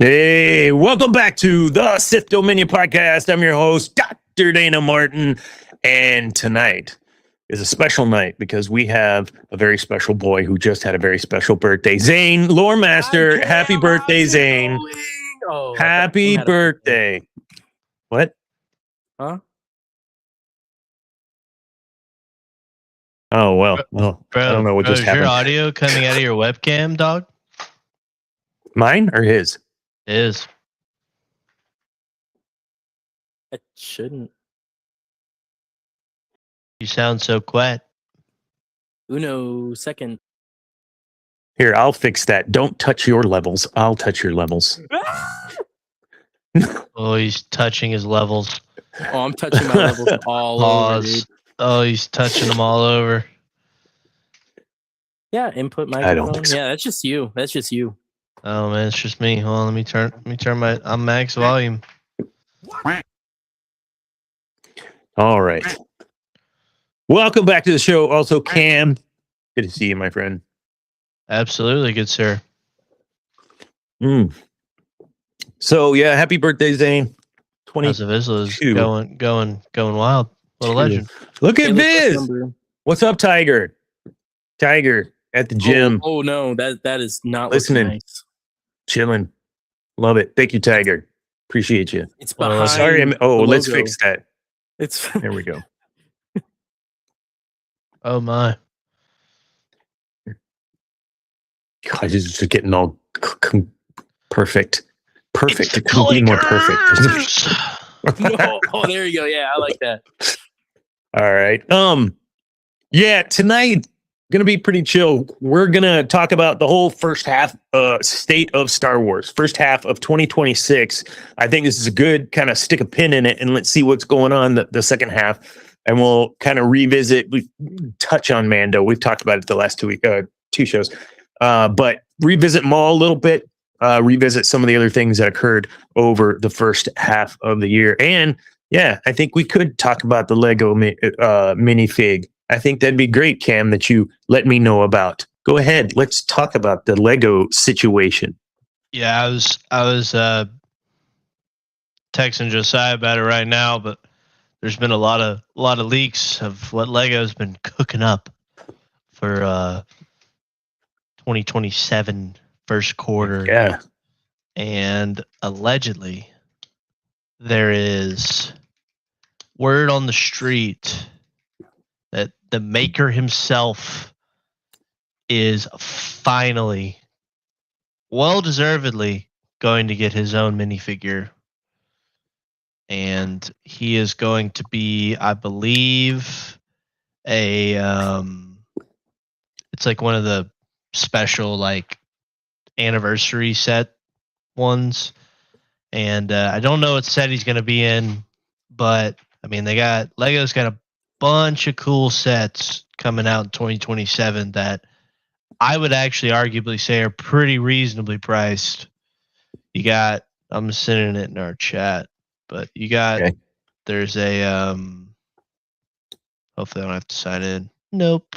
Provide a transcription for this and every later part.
Hey, welcome back to the Sith Dominion podcast. I'm your host, Dr. Dana Martin, and tonight is a special night because we have a very special boy who just had a very special birthday. Zane, Lore Master, happy birthday, Zane. Oh, happy birthday. What? Huh? Oh, well, Bro, I don't know what just happened. Is your audio coming out of your webcam, dog? Mine or his? Is. It shouldn't. You sound so quiet. Uno second. Here, I'll fix that. Don't touch your levels. I'll touch your levels. Oh, he's touching his levels. Oh, I'm touching my levels all over, dude. Oh, he's touching them all over. Yeah, input microphone. I don't think so. Yeah, that's just you. That's just you. Oh man, it's just me. Hold on, let me turn my I'm max volume. All right. Welcome back to the show. Also, Cam. Good to see you, my friend. Absolutely, good sir. So yeah, happy birthday, Zane. House of Isla is going wild. What a legend. Look at Hey, Viz. What's up, Tiger? Tiger at the gym. Oh no, that is not Listening. Nice. Chilling. Love it. Thank you, Tiger. Appreciate you. It's behind. Sorry. Let's logo. fix that. It's There we go. Oh my. God, this is just getting all perfect. Perfect. It couldn't be more perfect. no. Oh, there you go. Yeah, I like that. All right. Yeah, tonight gonna be pretty chill. We're gonna talk about the whole first half state of Star Wars, first half of 2026. I think this is a good kind of stick a pin in it and let's see what's going on the second half. And we'll kind of revisit, we touch on Mando. We've talked about it the last two shows. But revisit Maul a little bit, revisit some of the other things that occurred over the first half of the year. And yeah, I think we could talk about the Lego minifig. I think that'd be great, Cam, that you let me know about. Go ahead. Let's talk about the Lego situation. Yeah, I was texting Josiah about it right now, but there's been a lot of leaks of what Lego's been cooking up for 2027 first quarter. Yeah. And allegedly there is word on the street that the maker himself is finally, well-deservedly, going to get his own minifigure. And he is going to be, I believe, it's like one of the special like anniversary set ones. And I don't know what set he's going to be in, but I mean, Lego's got a bunch of cool sets coming out in 2027 that I would actually arguably say are pretty reasonably priced. You got, I'm sending it in our chat, but you got, there's a, hopefully I don't have to sign in. Nope.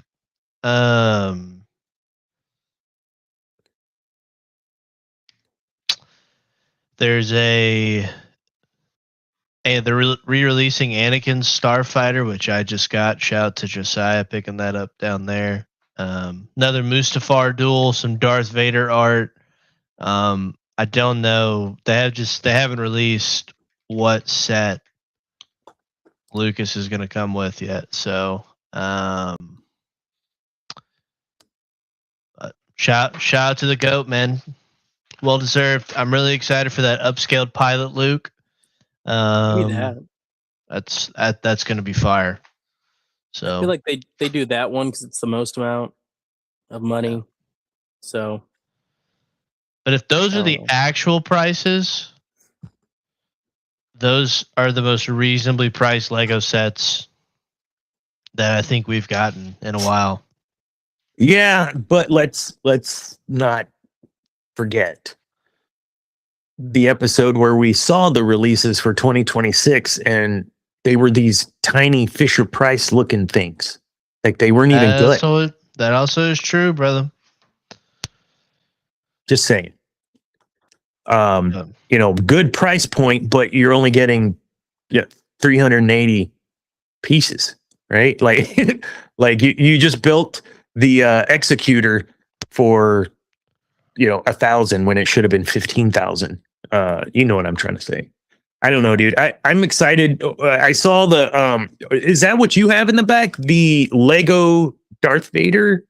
There's they're re-releasing Anakin's Starfighter, which I just got. Shout out to Josiah picking that up down there. Another Mustafar duel, some Darth Vader art. I don't know. They haven't released what set Lucas is going to come with yet. So, shout out to the GOAT, man. Well deserved. I'm really excited for that upscaled pilot Luke. That's going to be fire. So I feel like they do that one because it's the most amount of money. Yeah. So, but if those are the actual prices, those are the most reasonably priced Lego sets that I think we've gotten in a while. Yeah, but let's not forget the episode where we saw the releases for 2026 and they were these tiny Fisher Price looking things. Like they weren't even good. That also is true, brother. Just saying. Good price point, but you're only getting 380 pieces, right? Like, like you just built the executor for 1,000 when it should have been 15,000. You know what I'm trying to say. I don't know, dude. I'm excited. I saw the is that what you have in the back? The Lego Darth Vader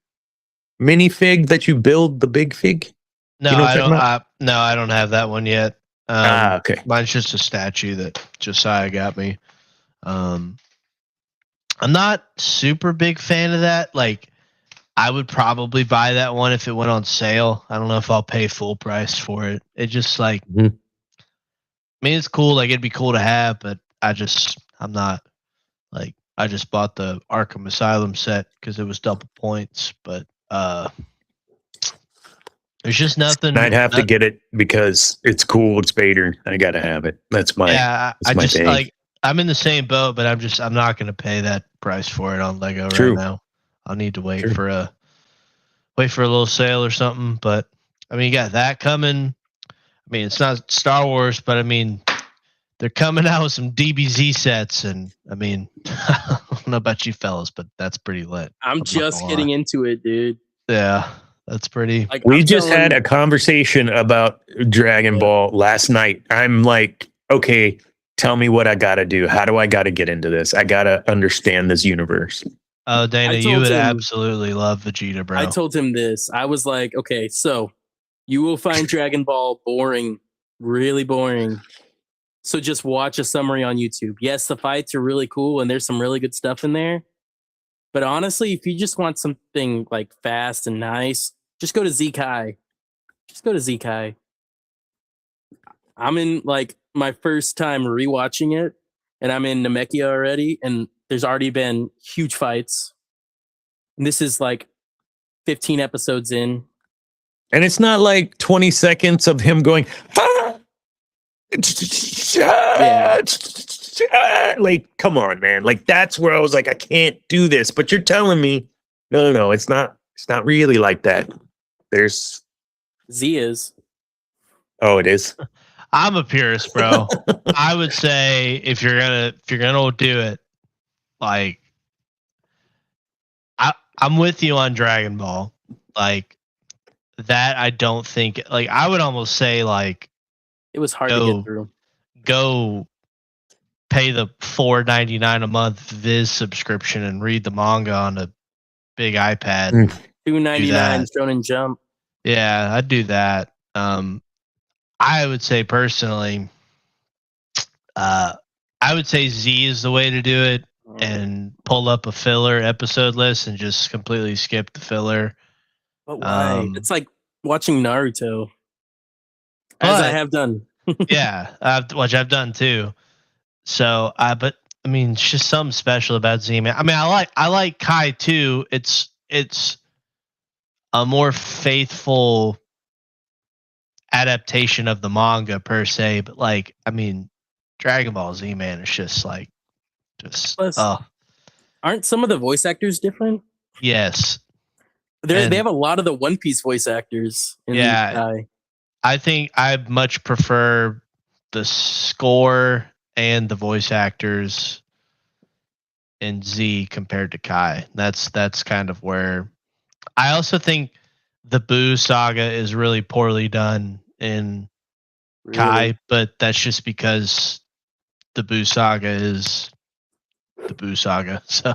minifig that you build, the big fig? No, You know what I I'm don't. talking about? I don't have that one yet. Okay. Mine's just a statue that Josiah got me. I'm not super big fan of that. Like, I would probably buy that one if it went on sale. I don't know if I'll pay full price for it. It just like, Mhm. I mean, it's cool. Like, it'd be cool to have, but I'm not like, I just bought the Arkham Asylum set because it was double points, but there's just nothing. I'd have to get it because it's cool. It's Vader. I gotta have it. That's my I my just thing. like, I'm in the same boat, but I'm not going to pay that price for it on Lego True. right now. I'll need to wait True. for a little sale or something. But I mean, you got that coming. I mean, it's not Star Wars, but I mean, they're coming out with some DBZ sets, and I mean, I don't know about you fellas, but that's pretty lit. I'm not just gonna getting lie. into it, dude. Yeah, that's pretty. Like, We I'm just had telling- a conversation about Dragon Ball last night. I'm like, okay, tell me what I gotta do. How do I gotta get into this? I gotta understand this universe. Oh, Dana, I you told would him- absolutely love Vegeta, bro. I told him this. I was like, okay, so you will find Dragon Ball boring, really boring. So just watch a summary on YouTube. Yes, the fights are really cool and there's some really good stuff in there. But honestly, if you just want something like fast and nice, just go to Zekai. Just go to Zekai. I'm in like my first time rewatching it, and I'm in Namekia already, and there's already been huge fights. And this is like 15 episodes in. And it's not like 20 seconds of him going, "Ah!" Like, come on, man. Like, that's where I was like, I can't do this. But you're telling me, no, it's not really like that. There's Z is. Oh, it is. I'm a purist, bro. I would say if you're gonna do it, like I'm with you on Dragon Ball. Like that, I don't think. Like I would almost say like It was hard to get through. go pay the $4.99 a month Viz subscription and read the manga on a big iPad. $2.99 Shonen Jump. Yeah, I'd do that. I would say personally, I would say Z is the way to do it, and pull up a filler episode list and just completely skip the filler. But why? It's like watching Naruto, as I have done. Yeah, which I've done too. So, but I mean, it's just something special about Z, man. I mean, I like Kai too. It's a more faithful adaptation of the manga per se, but like, I mean, Dragon Ball Z, man, it's just like, Plus, aren't some of the voice actors different? Yes, they have a lot of the One Piece voice actors. I think I much prefer the score and the voice actors in Z compared to Kai. That's kind of where I also think the Boo saga is really poorly done in Kai, but that's just because the Boo saga is the Boo saga. So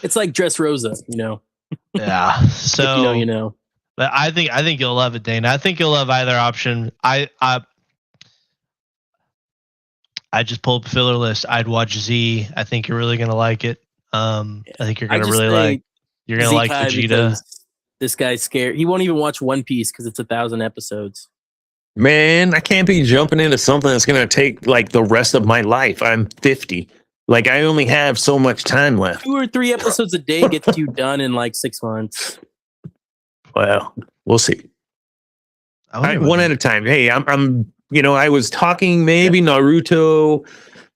it's like Dressrosa, you know. Yeah. So you know. But I think you'll love it, Dana. I think you'll love either option. I just pulled up a filler list. I'd watch Z. I think you're really gonna like it. I think you're gonna really like. You're gonna like Vegeta. This guy's scared. He won't even watch One Piece because it's 1,000 episodes. Man, I can't be jumping into something that's gonna take like the rest of my life. I'm 50. Like I only have so much time left. 2 or 3 episodes a day gets you done in like 6 months. Well, we'll see. One at a time. Hey, I'm. I was talking maybe Naruto.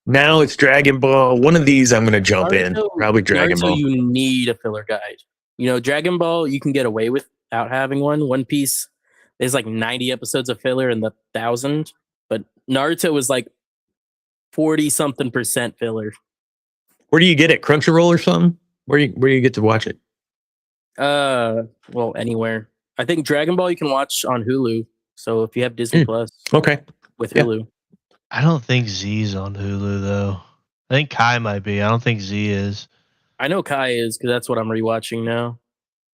Now it's Dragon Ball. One of these I'm going to jump in. Probably Dragon Ball. You need a filler guide. Dragon Ball you can get away without having one. One Piece, there's like 90 episodes of filler in the 1,000, but Naruto was like 40-something% filler. Where do you get it? Crunchyroll or something? Where you get to watch it? Well, anywhere. I think Dragon Ball you can watch on Hulu. So if you have Disney Plus Okay. with Yeah. Hulu. I don't think Z's on Hulu though. I think Kai might be. I don't think Z is. I know Kai is because that's what I'm rewatching now.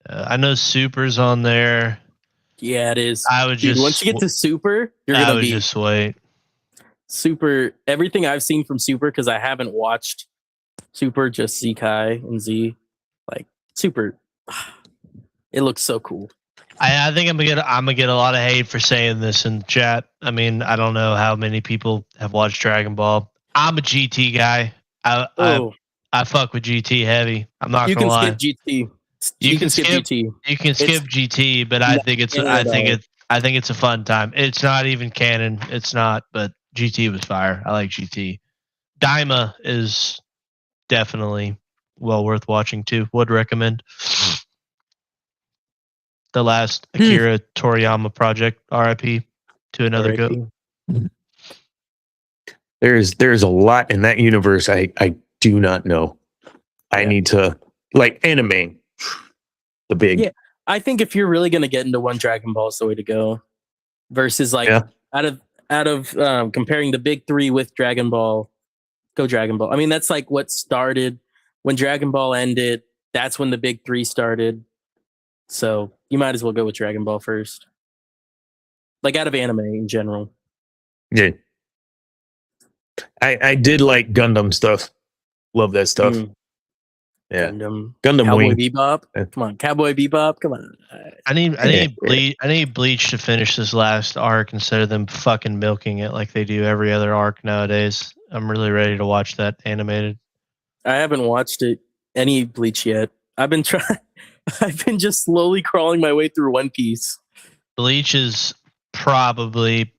I know Super's on there. Yeah, it is. I would Dude, just once you get to Super, you're I gonna would be just wait. Super. Everything I've seen from Super, because I haven't watched Super, just see Kai and Z. Like Super, it looks so cool. I think I'm gonna get a lot of hate for saying this in chat. I mean, I don't know how many people have watched Dragon Ball. I'm a GT guy. I fuck with GT heavy. I'm not You gonna can lie. skip GT. You can skip GT. You can skip GT, but I think it's a fun time. It's not even canon. It's not, but GT was fire. I like GT. Daima is definitely well worth watching too. Would recommend. The last Akira Toriyama project, RIP to another go. There's a lot in that universe I do not know. I need to like anime. The big. Yeah, I think if you're really gonna get into one, Dragon Ball is the way to go. Versus like out of comparing the big three with Dragon Ball, go Dragon Ball. I mean, that's like what started when Dragon Ball ended. That's when the big three started. So you might as well go with Dragon Ball first. Like out of anime in general. Yeah. I did like Gundam stuff. Love that stuff. Yeah. Gundam Cowboy Wing. Bebop. Come on, Cowboy Bebop. Come on. I need Bleach to finish this last arc instead of them fucking milking it like they do every other arc nowadays. I'm really ready to watch that animated. I haven't watched any Bleach yet. I've been just slowly crawling my way through One Piece. Bleach is probably.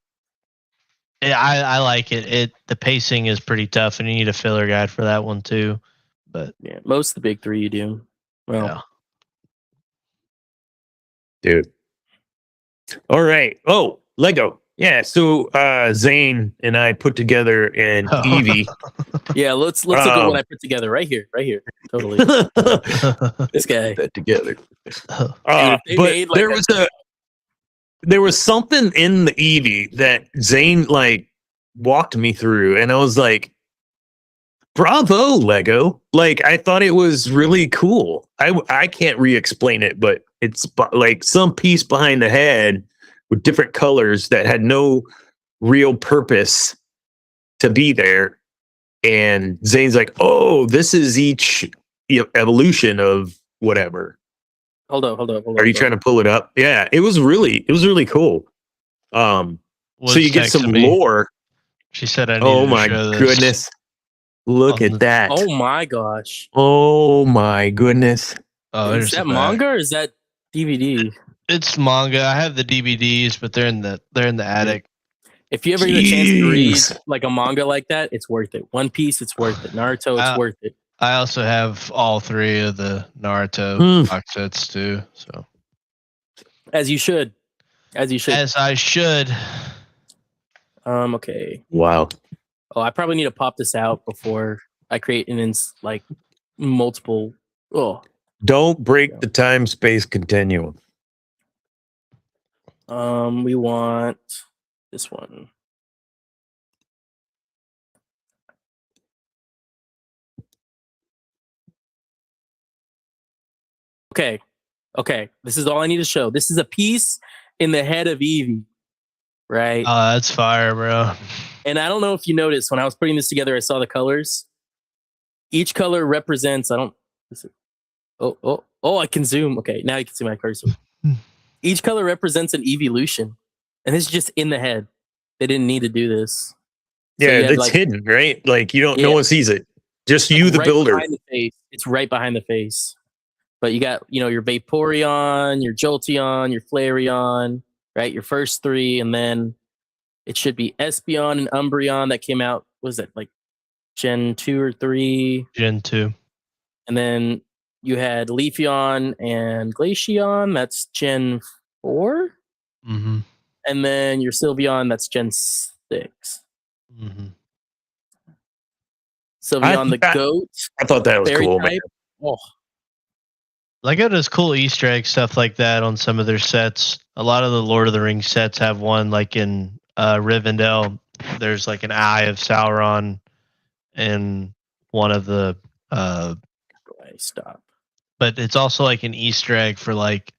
I like it. The pacing is pretty tough, and you need a filler guide for that one too. But yeah, most of the big three you do. Well, dude. All right. Oh, Lego. Yeah. So Zane and I put together an Eevee. Yeah, let's look at what I put together right here. Totally. This guy. Put that together. Dude, there was something in the Eevee that Zane like walked me through, and I was like, bravo, Lego. Like, I thought it was really cool. I can't re-explain it, but it's like some piece behind the head with different colors that had no real purpose to be there. And Zane's like, oh, this is each evolution of whatever. Hold on. Are you trying to pull it up? Yeah, it was really cool. So you get some lore. She said, "I need oh to my show this. goodness, look at that! Oh my gosh! Oh my goodness! Oh, is that manga or is that DVD? It's manga. I have the DVDs, but they're in the attic. If you ever get a chance to read like a manga like that, it's worth it. One Piece, it's worth it. Naruto, it's worth it. I also have all three of the Naruto box sets too. So, as you should. As I should. Okay. Wow. Oh, I probably need to pop this out before I create multiple. Oh. Don't break the time-space continuum. We want this one. Okay. This is all I need to show. This is a piece in the head of Eevee, right? That's fire, bro. And I don't know if you noticed when I was putting this together, I saw the colors. Each color represents. Oh! I can zoom. Okay, now you can see my cursor. Each color represents an evolution, and this is just in the head. They didn't need to do this. Yeah, it's hidden, right? Like you don't. No one sees it. Just you, the builder. Behind the face. It's right behind the face. But you got, your Vaporeon, your Jolteon, your Flareon, right? Your first three, and then it should be Espeon and Umbreon that came out. Was it like Gen 2 or 3? Gen 2. And then you had Leafeon and Glaceon. That's Gen 4. Mm-hmm. And then your Sylveon, that's Gen 6. Mm-hmm. Sylveon the goat. I thought that was Fairy cool, man. type. Oh, Lego does cool Easter egg stuff like that on some of their sets. A lot of the Lord of the Rings sets have one, like in Rivendell. There's like an Eye of Sauron in one of the. Stop. But it's also like an Easter egg for like,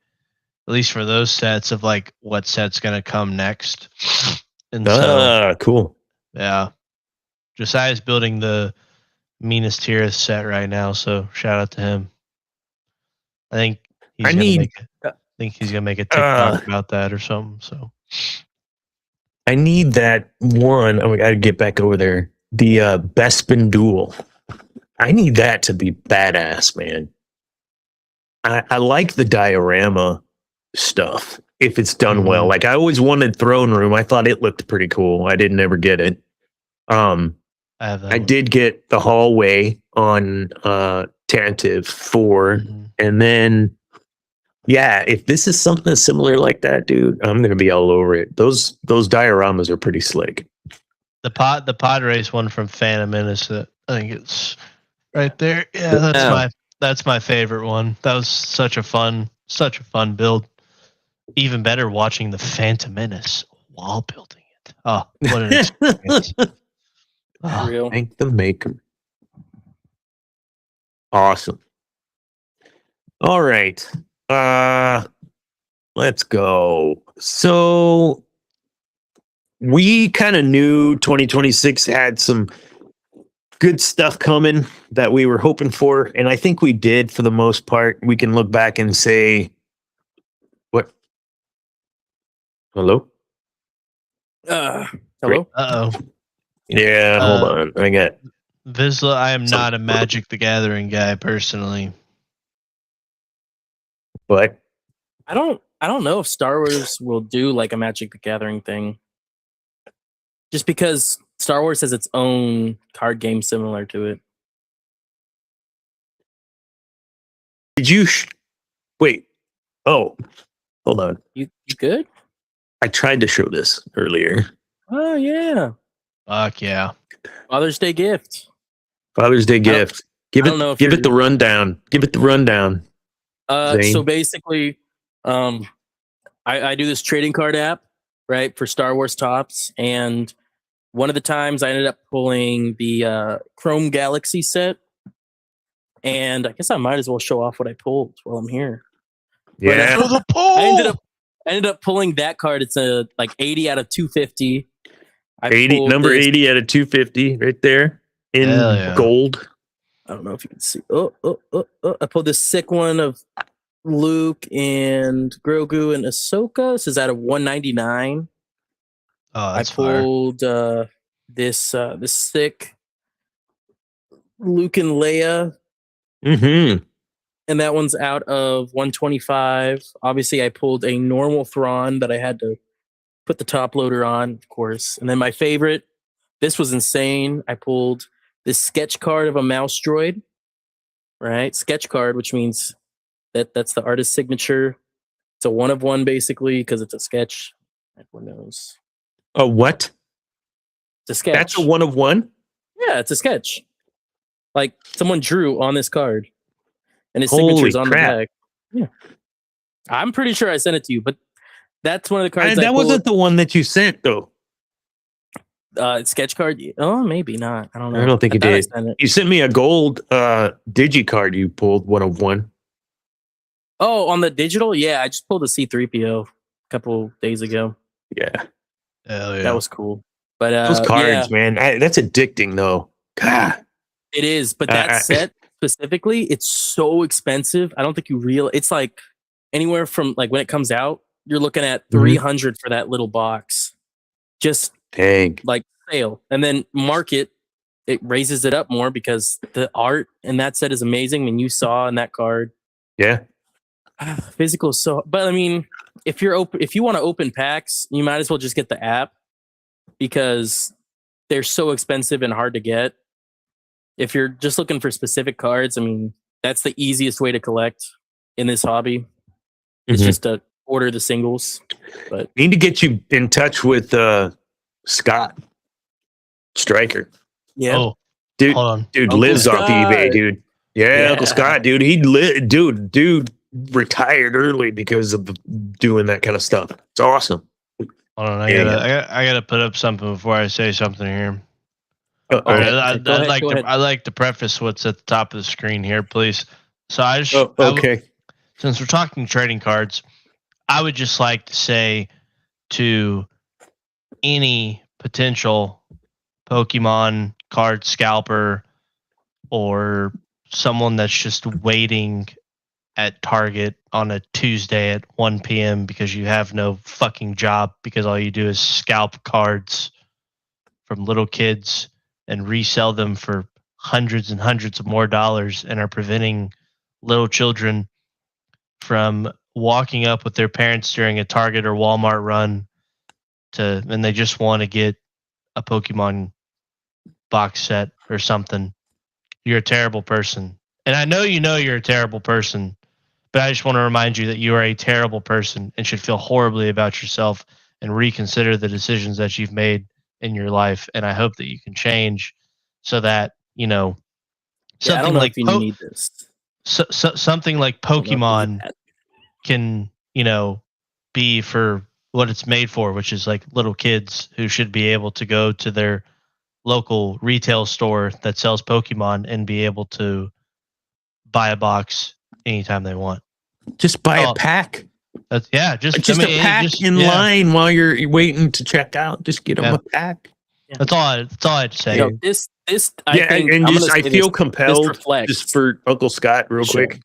at least for those sets of like what set's gonna come next. And so, Cool. yeah, Josiah's building the Minas Tirith set right now, so shout out to him. I think he's gonna make a TikTok about that or something. So I need that one. Oh, we got to get back over there. The Bespin Duel. I need that to be badass, man. I like the diorama stuff if it's done well. Like I always wanted Throne Room. I thought it looked pretty cool. I didn't ever get it. I did get the hallway on Tantive 4, and then if this is something similar like that, dude, I'm gonna be all over it. Those dioramas are pretty slick. The pod race one from Phantom Menace, I think it's right there. Yeah, that's my favorite one. That was such a fun build. Even better watching the Phantom Menace while building it. Oh, what an experience. Real. Thank the maker. Awesome. All right. Let's go. So we kind of knew 2026 had some good stuff coming that we were hoping for, and I think we did for the most part. We can look back and say, what? Hello? Hello? Uh-oh. Yeah, hold on. I got Vizsla, I am not a Magic the Gathering guy personally. But I don't know if Star Wars will do like a Magic the Gathering thing. Just because Star Wars has its own card game similar to it. did you wait? Oh, hold on. You good? I tried to show this earlier. Oh yeah. Fuck yeah. Father's Day gift. Father's Day gift. Give it the rundown. Give it the rundown. So basically, I do this trading card app, right, for Star Wars tops, and one of the times I ended up pulling the Chrome Galaxy set, and I guess I might as well show off what I pulled while I'm here. Yeah, But, I ended up pulling that card. It's a like 80 out of 250. Number 80 out of 250, right there in gold. I don't know if you can see. I pulled this sick one of Luke and Grogu and Ahsoka. This is out of 199. Oh, that's I pulled this sick Luke and Leia. Mm-hmm. And that one's out of 125. Obviously, I pulled a normal Thrawn that I had to put the top loader on, of course. And then my favorite, this was insane. I pulled this sketch card of a mouse droid, right? Sketch card, which means that's the artist's signature. It's a 1 of 1, basically, because it's a sketch. Everyone knows. A what? It's a sketch. That's a 1 of 1? Yeah, it's a sketch. Like someone drew on this card. And his signature's on the back. Yeah. I'm pretty sure I sent it to you, but that's one of the cards. That wasn't the one that you sent, though. Sketch card? Oh, maybe not. I don't know. I don't think you did. You sent me a gold digi card you pulled 1 of 1. Oh, on the digital? Yeah, I just pulled a C-3PO a couple days ago. Yeah. Hell yeah. That was cool. But those cards, man, that's addicting, though. God. It is, but that set specifically, it's so expensive. I don't think you realize. It's like anywhere from like when it comes out, you're looking at 300 for that little box. Just like sale, and then market, it raises it up more because the art in that set is amazing. When you saw in that card, physical. So, but I mean, if you want to open packs, you might as well just get the app because they're so expensive and hard to get. If you're just looking for specific cards, I mean, that's the easiest way to collect in this hobby. It's just to order the singles. But Need to get you in touch with Scott Stryker. yeah, Oh, Dude, hold on. dude Uncle lives off Scott. eBay, dude. Yeah, Uncle Yeah. Scott, dude. Dude retired early because of doing that kind of stuff. It's awesome. Hold on. Yeah, I gotta put up something before I say something here. All Okay. right. I'd Go ahead, like go to ahead. I like to preface what's at the top of the screen here, please. So Oh, okay. since we're talking trading cards, I would just like to say to any potential Pokemon card scalper or someone that's just waiting at Target on a Tuesday at 1 p.m. because you have no fucking job because all you do is scalp cards from little kids and resell them for hundreds and hundreds of more dollars and are preventing little children from walking up with their parents during a Target or Walmart run and they just want to get a Pokemon box set or something. You're a terrible person. And I know you're a terrible person, but I just want to remind you that you are a terrible person and should feel horribly about yourself and reconsider the decisions that you've made in your life. And I hope that you can change so that, Yeah, I don't something know like if you need this. something like I don't know if you need Pokemon that. can, be for what it's made for, which is like little kids who should be able to go to their local retail store that sells Pokemon and be able to buy a box anytime they want. Just buy Oh, a pack. That's Just a pack in line while you're waiting to check out. Just get them Yeah. a pack. That's all I had to say. You know, this I Yeah, think and I'm just gonna I say feel this compelled reflects just for Uncle Scott real the show. quick.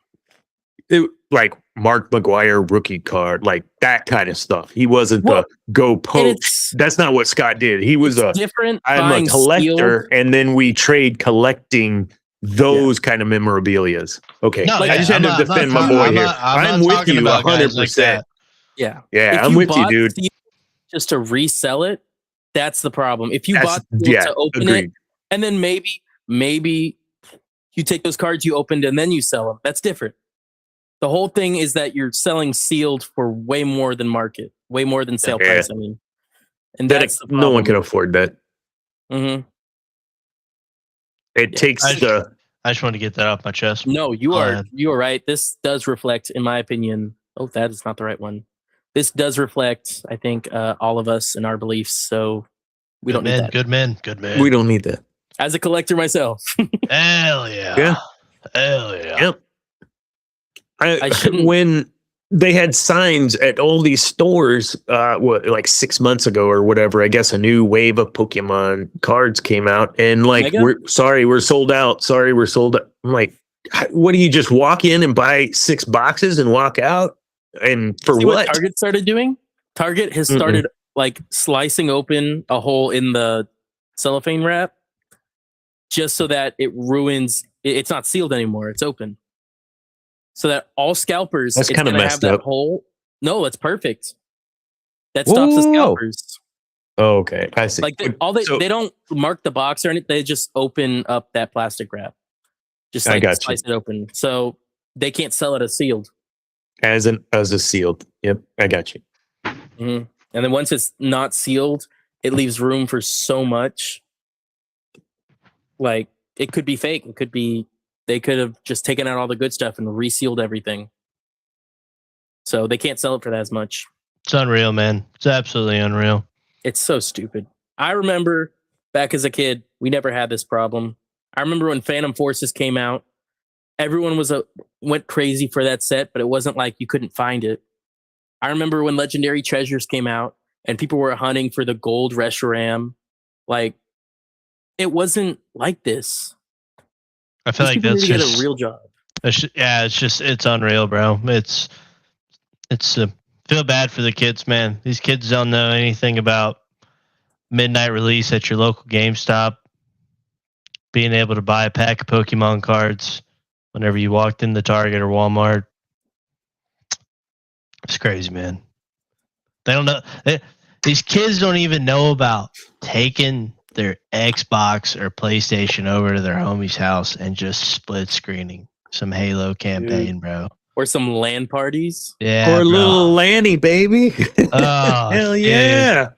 Like Mark McGuire rookie card, like that kind of stuff. He wasn't Well, the go and poach. it's That's not what Scott did. He was it's different. I'm a buying collector, sealed. and then we trade collecting those kind of memorabilias. Okay, No, I yeah, just had I'm to not- defend I'm my not- boy I'm here. not- I'm I'm not with talking you about guys 100%. like that. Yeah, Yeah, if I'm you with you, bought dude. sealed just to resell it, that's the problem. If you That's bought sealed yeah, to open agreed. it, and then maybe you take those cards you opened and then you sell them. That's different. The whole thing is that you're selling sealed for way more than market, way more than sale Yeah. price. I mean, and That that's the problem. no one can afford that. Mm-hmm. It takes I the just wanted to get that off my chest. No, you Go are ahead. right. This does reflect, in my opinion. Oh, that is not the right one. This does reflect, I think, all of us and our beliefs. So we don't need that. Good men. we don't need that. As a collector myself, Hell yeah. Yeah. Hell yeah. Yep. I shouldn't- When they had signs at all these stores, like 6 months ago or whatever, I guess a new wave of Pokemon cards came out, and like, Mega? we're sold out. Sorry, we're sold out. I'm like, what do you just walk in and buy 6 boxes and walk out? And for See what? Target started doing? Target has started like slicing open a hole in the cellophane wrap just so that it ruins. It's not sealed anymore. It's open. So that all scalpers, That's it's kinda gonna messed have that up. hole. No, it's perfect. That stops the Whoa. scalpers. Oh, okay, I see. Like So- they don't mark the box or anything. They just open up that plastic wrap. Just I like got you. slice it open. So they can't sell it as sealed. as a sealed. Yep, I got you. And then once it's not sealed, it leaves room for so much. Like it could be fake. It could be they could have just taken out all the good stuff and resealed everything. So they can't sell it for that as much. It's unreal, man. It's absolutely unreal. It's so stupid. I remember back as a kid, we never had this problem. I remember when Phantom Forces came out, everyone went crazy for that set, but it wasn't like you couldn't find it. I remember when Legendary Treasures came out and people were hunting for the gold Reshiram. Like, it wasn't like this. I feel These like people that's need to get just a real job. it's unreal, bro. It's feel bad for the kids, man. These kids don't know anything about midnight release at your local GameStop, being able to buy a pack of Pokemon cards whenever you walked into Target or Walmart. It's crazy, man. They don't know. These kids don't even know about taking their Xbox or PlayStation over to their homie's house and just split screening some Halo campaign, bro. or some LAN parties. Yeah, or a bro. little Lanny, baby. Oh, Hell dude. yeah.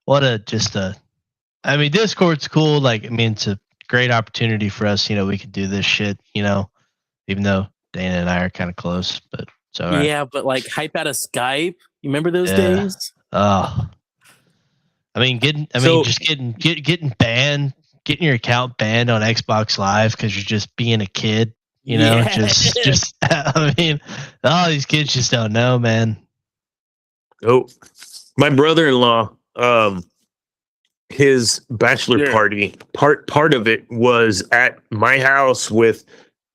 What I mean, Discord's cool. Like, I mean, it's a great opportunity for us. You know, we could do this shit, you know, even though Dana and I are kind of close, but it's all right. Yeah, but like hype out of Skype. You remember those Yeah. days? Oh, I mean, getting banned, getting your account banned on Xbox Live because you're just being a kid. You know, Yeah. just I mean, all these kids just don't know, man. Oh, my brother-in-law, his bachelor Yeah. party, part of it was at my house with,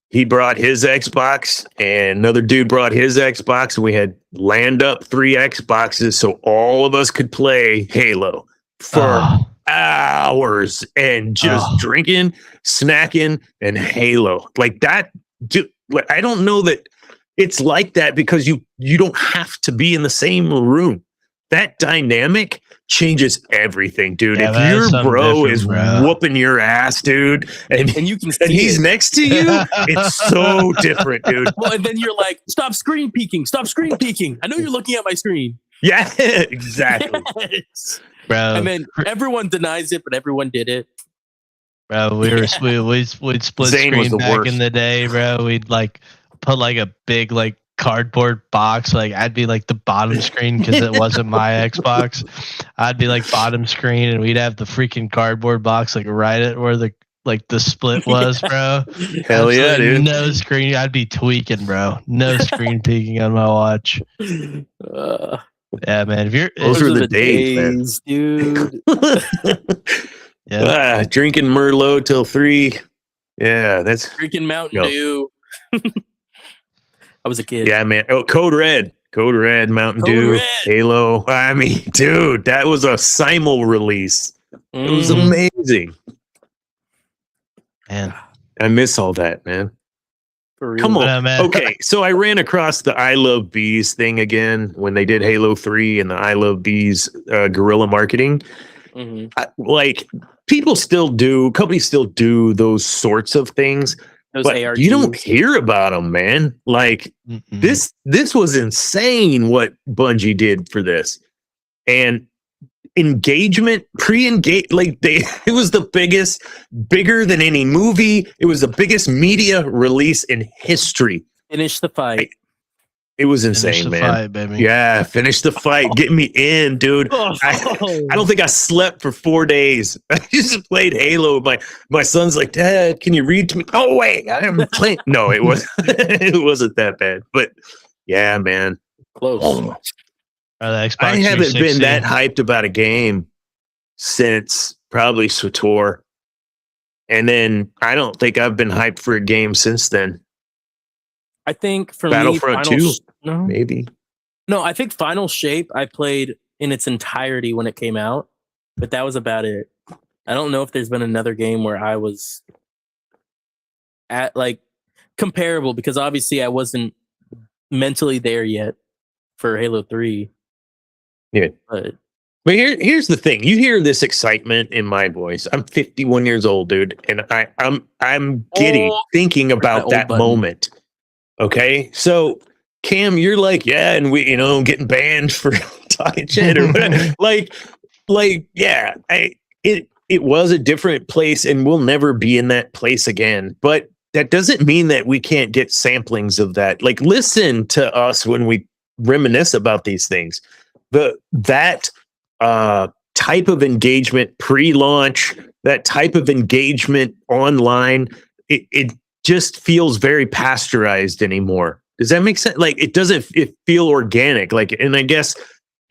he brought his Xbox and another dude brought his Xbox, and we had land up 3 Xboxes so all of us could play Halo for hours and just drinking, snacking, and Halo. Like that, I don't know that it's like that because you don't have to be in the same room. That dynamic changes everything, dude. Yeah, if that is your something bro different, is bro. whooping your ass, dude, and And you can and see he's it. next to you, it's so different, dude. Well, and then you're like, stop screen peeking. Stop screen peeking. I know you're looking at my screen. Yeah, exactly. Yes. Bro, And then everyone denies it, but everyone did it. bro, we'd split Zane was screen the back worst. in the day, bro. We'd like put like a big like cardboard box. Like I'd be like the bottom screen because it wasn't my Xbox. I'd be like bottom screen, and we'd have the freaking cardboard box like right at where the split was, bro. Hell yeah, Absolutely dude. no screen. I'd be tweaking, bro. No screen peeking on my watch. Yeah, man. If you're Those were the days, man. dude. yeah, Drinking Merlot till 3. Yeah, that's Freaking Mountain Yo. Dew. I was a kid. yeah, man. Oh, Code Red, Mountain Code Dew, Red. Halo. I mean, dude, that was a simul release. It was Mhm. amazing. man. I miss all that, man. For real. Come on. Yeah, man. Okay, so I ran across the I Love Bees thing again when they did Halo 3 and the I Love Bees guerrilla marketing. Mhm. Like, companies still do those sorts of things, Those but ARGs. you don't hear about them, man. Like, Mm-mm. this was insane what Bungie did for this. And engagement, pre-engage, like it was the bigger than any movie. It was the biggest media release in history. Finish the fight. It was Finish insane, the man. fight, baby. Yeah, finish the fight. Get me in, dude. I don't think I slept for 4 days. I just played Halo. My son's like, Dad, can you read to me? Oh wait, I'm playing. No, it was it wasn't that bad. But yeah, man. Close. The Xbox I haven't 360. been that hyped about a game since probably SWTOR. And then I don't think I've been hyped for a game since then. I think for Battlefront me, 2? No, Maybe. no. I think Final Shape I played in its entirety when it came out, but that was about it. I don't know if there's been another game where I was at like comparable because obviously I wasn't mentally there yet for Halo 3. Yeah. But But here's the thing. You hear this excitement in my voice. I'm 51 years old, dude, and I'm giddy thinking about that moment. Okay? So Cam, you're like, yeah, and we, getting banned for talking shit or whatever. Yeah, it was a different place and we'll never be in that place again. But that doesn't mean that we can't get samplings of that. Like, listen to us when we reminisce about these things. That type of engagement pre-launch, that type of engagement online, it just feels very pasteurized anymore. Does that make sense? Like, it doesn't feel organic. Like, and I guess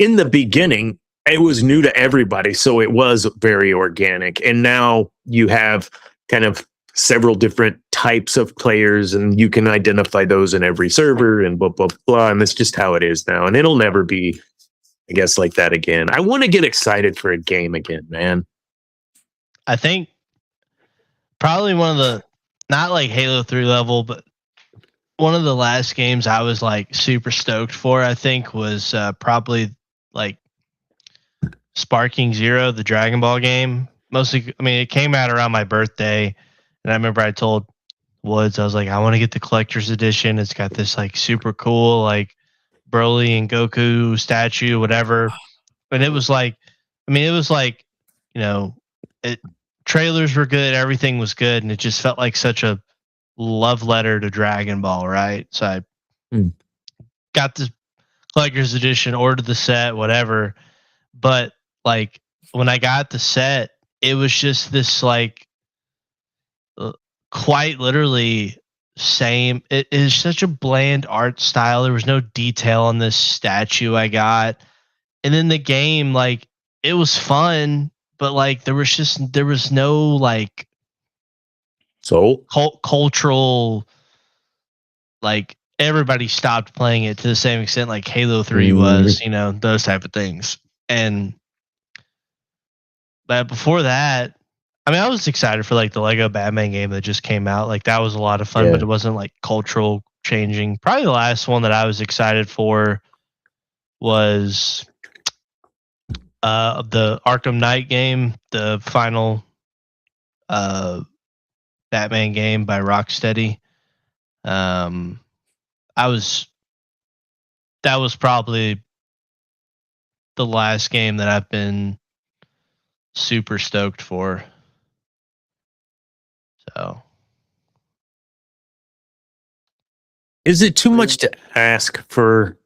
in the beginning, it was new to everybody, so it was very organic. And now you have kind of several different types of players, and you can identify those in every server and blah, blah, blah. And that's just how it is now. And it'll never be, I guess, like that again. I want to get excited for a game again, man. I think probably one of the, not like Halo 3 level, but one of the last games I was like super stoked for, I think, was probably like Sparking Zero, the Dragon Ball game. Mostly, I mean, it came out around my birthday, and I remember I told woods. I was like, I want to get the collector's edition. It's got this like super cool like Broly and Goku statue, whatever. And it was like, I mean, it was like, you know, trailers were good, everything was good, and it just felt like such a love letter to Dragon Ball, right? So I got the collector's edition, ordered the set, whatever. But like when I got the set, it was just this like quite literally same. It is such a bland art style. There was no detail on this statue I got. And then the game, like, it was fun, but like there was no like cultural, like everybody stopped playing it to the same extent like Halo 3 was, you know, those type of things. But before that, I mean, I was excited for like the Lego Batman game that just came out. Like that was a lot of fun, but it wasn't like cultural changing. Probably the last one that I was excited for was the Arkham Knight game, the final Batman game by Rocksteady. That was probably the last game that I've been super stoked for. So, is it too much to ask for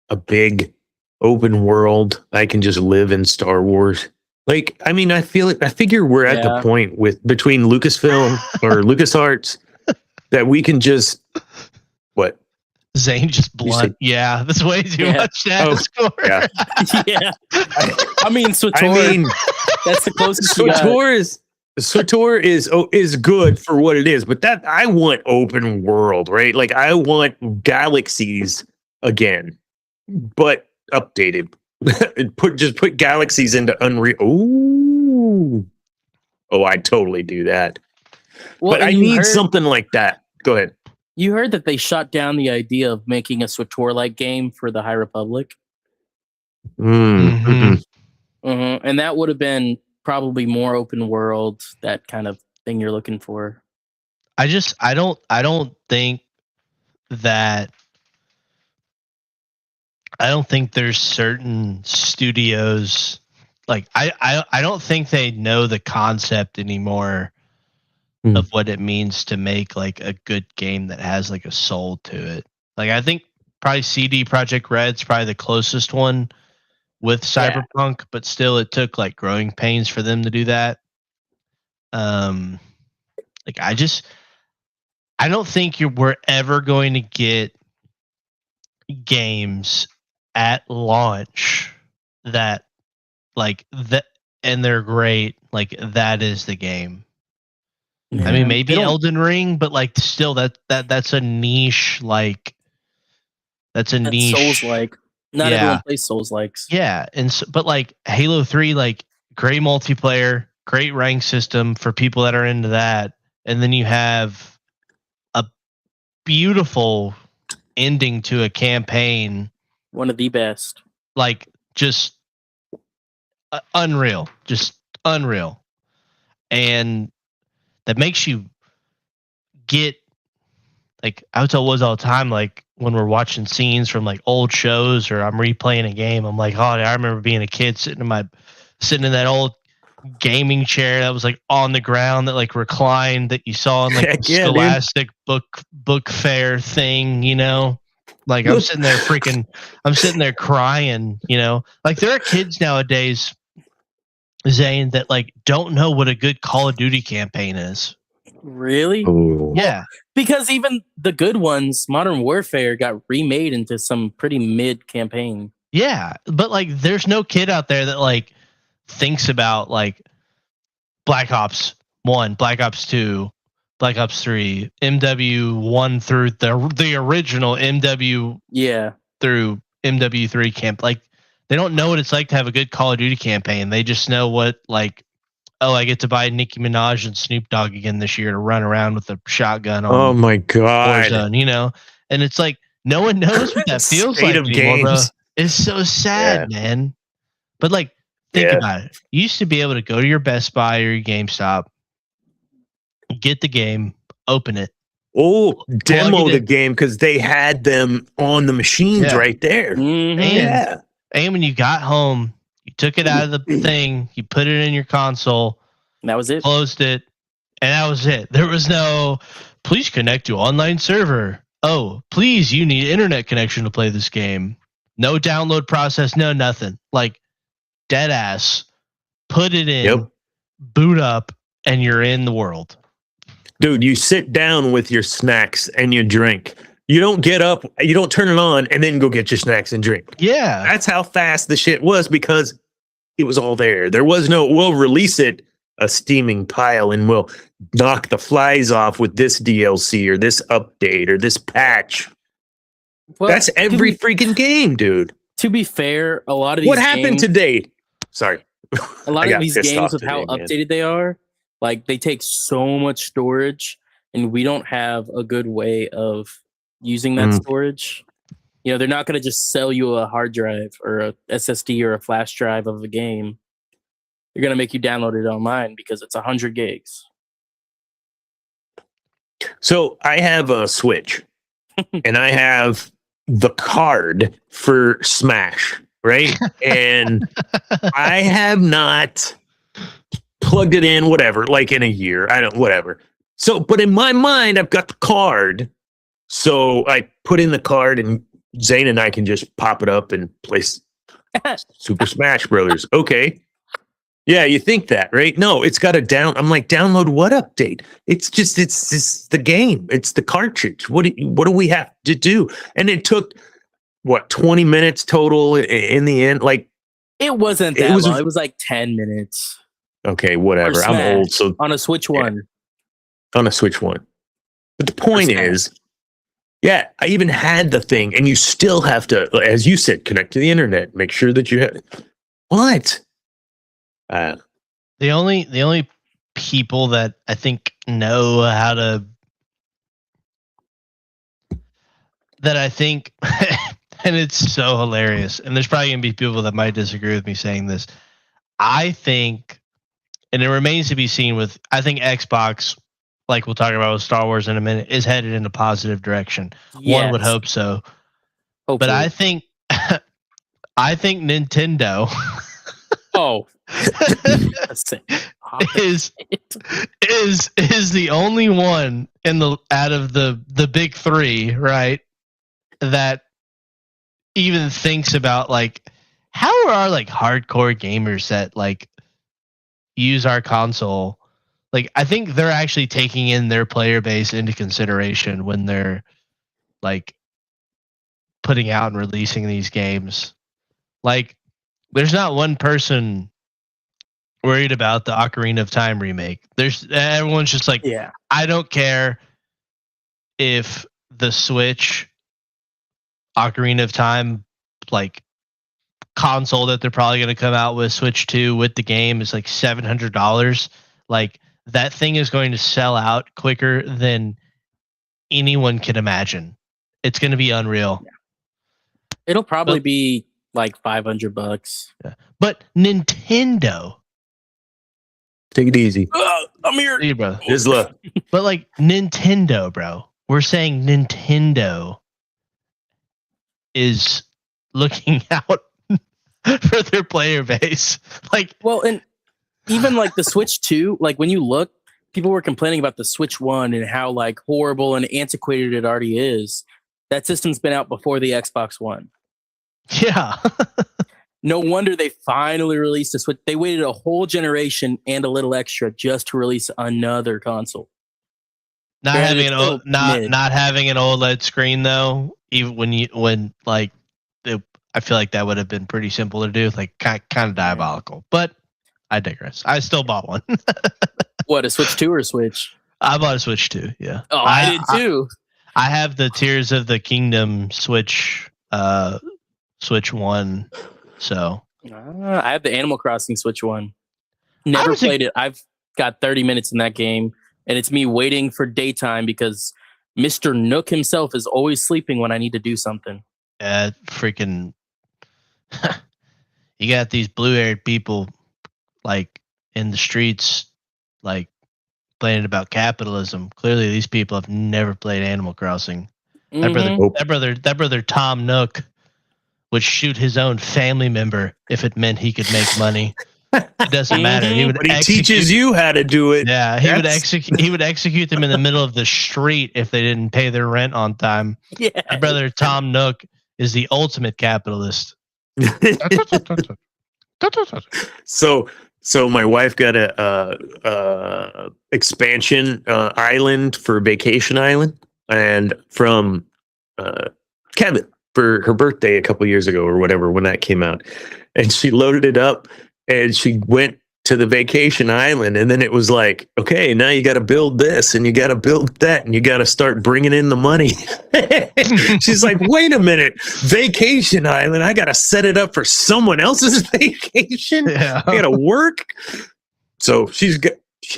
a big open world? I can just live in Star Wars. Like, I mean, I figure we're at the point between Lucasfilm or LucasArts that we can just Zane just blunt. Yeah, that's way too much to ask for. Yeah. Yeah. I mean, SWTOR, that's the closest SWTOR is good for what it is, but that I want open world, right? Like I want galaxies again, but updated. put galaxies into Unreal. Oh, I'd totally do that. Well, but I need something like that. Go ahead. You heard that they shot down the idea of making a SWTOR-like game for the High Republic. Mm-hmm. And that would have been probably more open world, that kind of thing you're looking for. I don't think there's certain studios like I don't think they know the concept anymore of what it means to make like a good game that has like a soul to it. Like I think probably CD Projekt Red's probably the closest one with Cyberpunk, but still it took like growing pains for them to do that. Like I don't think we're ever going to get games at launch that like that and they're great. Like that is the game. Yeah. I mean, maybe Elden Ring, but like still that's a niche. Like that's niche. Souls-like. Not everyone plays Souls-likes. Yeah, but like Halo 3, like great multiplayer, great rank system for people that are into that, and then you have a beautiful ending to a campaign. One of the best. Like just unreal, and that makes you get like I would tell Woods all the time, like when we're watching scenes from like old shows or I'm replaying a game, I'm like, oh, I remember being a kid sitting in that old gaming chair that was like on the ground that like reclined that you saw in like Scholastic book fair thing, you know? Like I'm sitting there crying, you know? Like there are kids nowadays, Zane, that like don't know what a good Call of Duty campaign is. Really? Ooh. Yeah. Because even the good ones, Modern Warfare, got remade into some pretty mid campaign. Yeah, but like there's no kid out there that like thinks about like Black Ops 1, Black Ops 2, Black Ops 3, MW1 through the original MW through MW3 camp. Like they don't know what it's like to have a good Call of Duty campaign. They just know what like, oh, I get to buy Nicki Minaj and Snoop Dogg again this year to run around with a shotgun on. Oh my god! Warzone, you know, and it's like no one knows what that feels like anymore, bro. It's so sad, man. But like, think about it. You used to be able to go to your Best Buy or your GameStop, get the game, open it, Oh, demo Plug it the in. game because they had them on the machines Yeah. right there. Mhm. Yeah. And when you got home, you took it out of the thing, you put it in your console, That was it. closed it, and that was it. There was no, please connect to online server. Oh, please, you need internet connection to play this game. No download process, no nothing. Like dead ass. Put it in, Yep. boot up, and you're in the world. Dude, you sit down with your snacks and you drink. You don't get up, you don't turn it on and then go get your snacks and drink. Yeah. That's how fast the shit was because it was all there. There was no, we'll release it a steaming pile and we'll knock the flies off with this DLC or this update or this patch. Well, That's every freaking game, dude. to be fair, a lot of these What happened games, today? Sorry. a lot I of got these pissed games off with how today, man. updated they are, like they take so much storage, and we don't have a good way of using that storage. You know, they're not going to just sell you a hard drive or a SSD or a flash drive of a game. They're going to make you download it online because it's 100 gigs. So I have a Switch and I have the card for Smash, right? And I have not plugged it in, whatever, like in a year. I don't, whatever. So, but in my mind, I've got the card. So I put in the card and Zane and I can just pop it up and play Super Smash Brothers. Okay. Yeah, you think that, right? No, it's got a down. I'm like, download what update? It's just the game. It's the cartridge. What do we have to do? And it took what 20 minutes total in the end. Like It wasn't that long. It was like 10 minutes. Okay, whatever. For I'm Smash, old, so on a Switch One. on a Switch One. But the point Smash. is, yeah, I even had the thing, and you still have to, as you said, connect to the internet. Make sure that you have what. The only people that I think know how to, that I think, and it's so hilarious, and there's probably gonna be people that might disagree with me saying this. I think, and it remains to be seen with, I think Xbox, like we'll talk about with Star Wars in a minute, is headed in a positive direction. One would Yes. hope so. Hopefully. But I think I think Nintendo Oh. is the only one in the out of the big three, right? That even thinks about like, how are our like hardcore gamers that like use our console? Like, I think they're actually taking in their player base into consideration when they're like putting out and releasing these games. Like, there's not one person worried about the Ocarina of Time remake. Everyone's just like, Yeah. I don't care if the Switch Ocarina of Time like console that they're probably going to come out with, Switch 2 with the game, is like $700. Like, that thing is going to sell out quicker than anyone can imagine. It's going to be unreal. Yeah. It'll probably be like $500. Yeah. But Nintendo, Take it easy. I'm here. yeah, bro. Isla. But like Nintendo, bro, we're saying Nintendo is looking out for their player base. Like, Well, and even like the Switch 2, like when you look, people were complaining about the Switch 1 and how like horrible and antiquated it already is. That system's been out before the Xbox One. yeah. No wonder they finally released a Switch. They waited a whole generation and a little extra just to release another console. Not Yeah, having it's an still mid. not having an OLED screen though, even when like I feel like that would have been pretty simple to do, like kind of diabolical. But I digress. I still bought one. What, a Switch 2 or Switch? I bought a Switch too. Yeah. Oh, I did too. I have the Tears of the Kingdom Switch Switch 1. So I have the Animal Crossing Switch 1. Never played it. I've got 30 minutes in that game, and it's me waiting for daytime because Mr. Nook himself is always sleeping when I need to do something. freaking you got these blue-haired people like in the streets, like complaining about capitalism. Clearly, these people have never played Animal Crossing. Mhm. That brother Tom Nook would shoot his own family member if it meant he could make money. It doesn't matter. He would But he execute. teaches you how to do it. Yeah, he would That's- execute. He would execute them in the middle of the street if they didn't pay their rent on time. Yeah. My brother Tom Nook is the ultimate capitalist. So my wife got a expansion island for Vacation Island, and from Kevin for her birthday a couple years ago or whatever when that came out, and she loaded it up and she went to the Vacation Island, and then it was like, okay, now you got to build this and you got to build that and you got to start bringing in the money. She's like, wait a minute, Vacation Island, I got to set it up for someone else's vacation. Yeah. I got to work. So she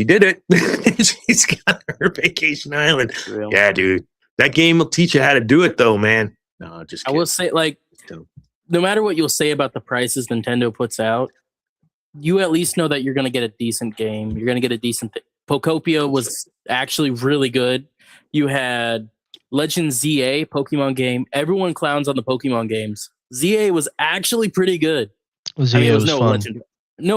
did it. She's got her Vacation Island. Real. Yeah, dude, that game will teach you how to do it though, man. No, just I kidding. will say, like, no matter what you'll say about the prices Nintendo puts out, you at least know that you're going to get a decent game. You're going to get a decent thing. Pokopia was actually really good. You had Legend ZA, Pokemon game. Everyone clowns on the Pokemon games. ZA was actually pretty good. ZA it was was no fun.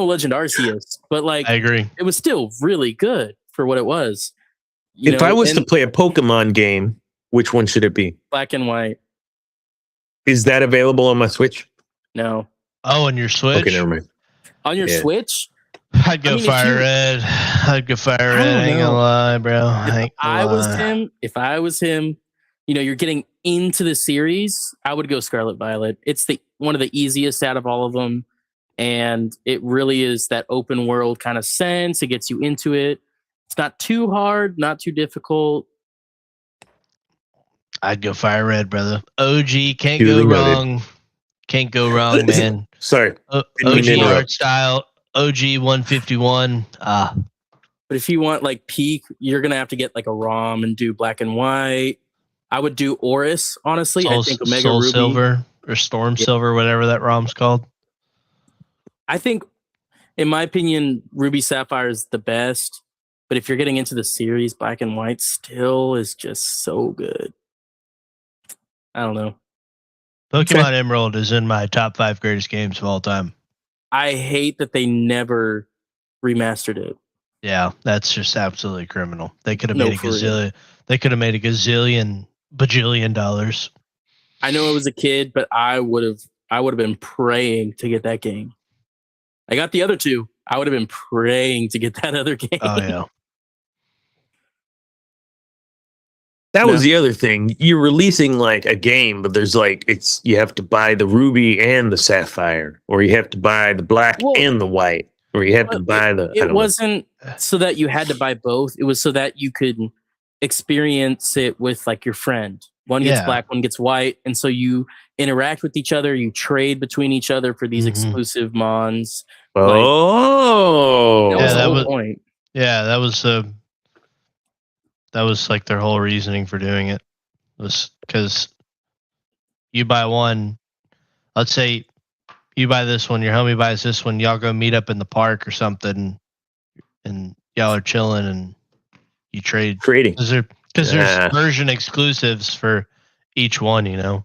Legend Arceus, but like I agree. it was still really good for what it was. If I was to and play a Pokemon game, which one should it be? Black and White, Is that available on my Switch? no. Oh, and your Switch? Okay, never mind. On your Yeah. Switch, I'd go I mean, if Fire you- Red. I'd go Fire Red. don't I ain't gonna know. lie, bro. if I was him, you're getting into the series, I would go Scarlet Violet. It's one of the easiest out of all of them, and it really is that open world kind of sense. It gets you into it. It's not too hard, not too difficult. I'd go Fire Red, brother. OG can't Duly go noted. wrong. Can't go wrong, man. Sorry. Didn't mean OG to interrupt. art style. OG 151. But if you want like peak, you're gonna have to get like a ROM and do Black and White. I would do Oris, honestly. I think Omega Soul Ruby. Silver or Storm Yeah. Silver, whatever that ROM's called. I think, in my opinion, Ruby Sapphire is the best. But if you're getting into the series, Black and White still is just so good. I don't know. Pokemon Emerald is in my top 5 greatest games of all time. I hate that they never remastered it. Yeah, that's just absolutely criminal. They could have No, made a for real. gazillion. They could have made a gazillion, bajillion dollars. I know I was a kid, but I would have been praying to get that game. I got the other two. I would have been praying to get that other game. Oh yeah. That was No. the other thing. You're releasing like a game, but there's like you have to buy the ruby and the sapphire, or you have to buy the black Well, and the white, or you have to But buy the. I It don't know. wasn't so that you had to buy both. It was so that you could experience it with like your friend. One gets Yeah. black, one gets white, and so you interact with each other. You trade between each other for these Mhm. exclusive mons. Oh, That Yeah, was the that whole was- point. Yeah, that was like their whole reasoning for doing it. Was because you buy one, let's say you buy this one, your homie buys this one, y'all go meet up in the park or something, and y'all are chilling and you trade trading. because Yeah. there's version exclusives for each one, and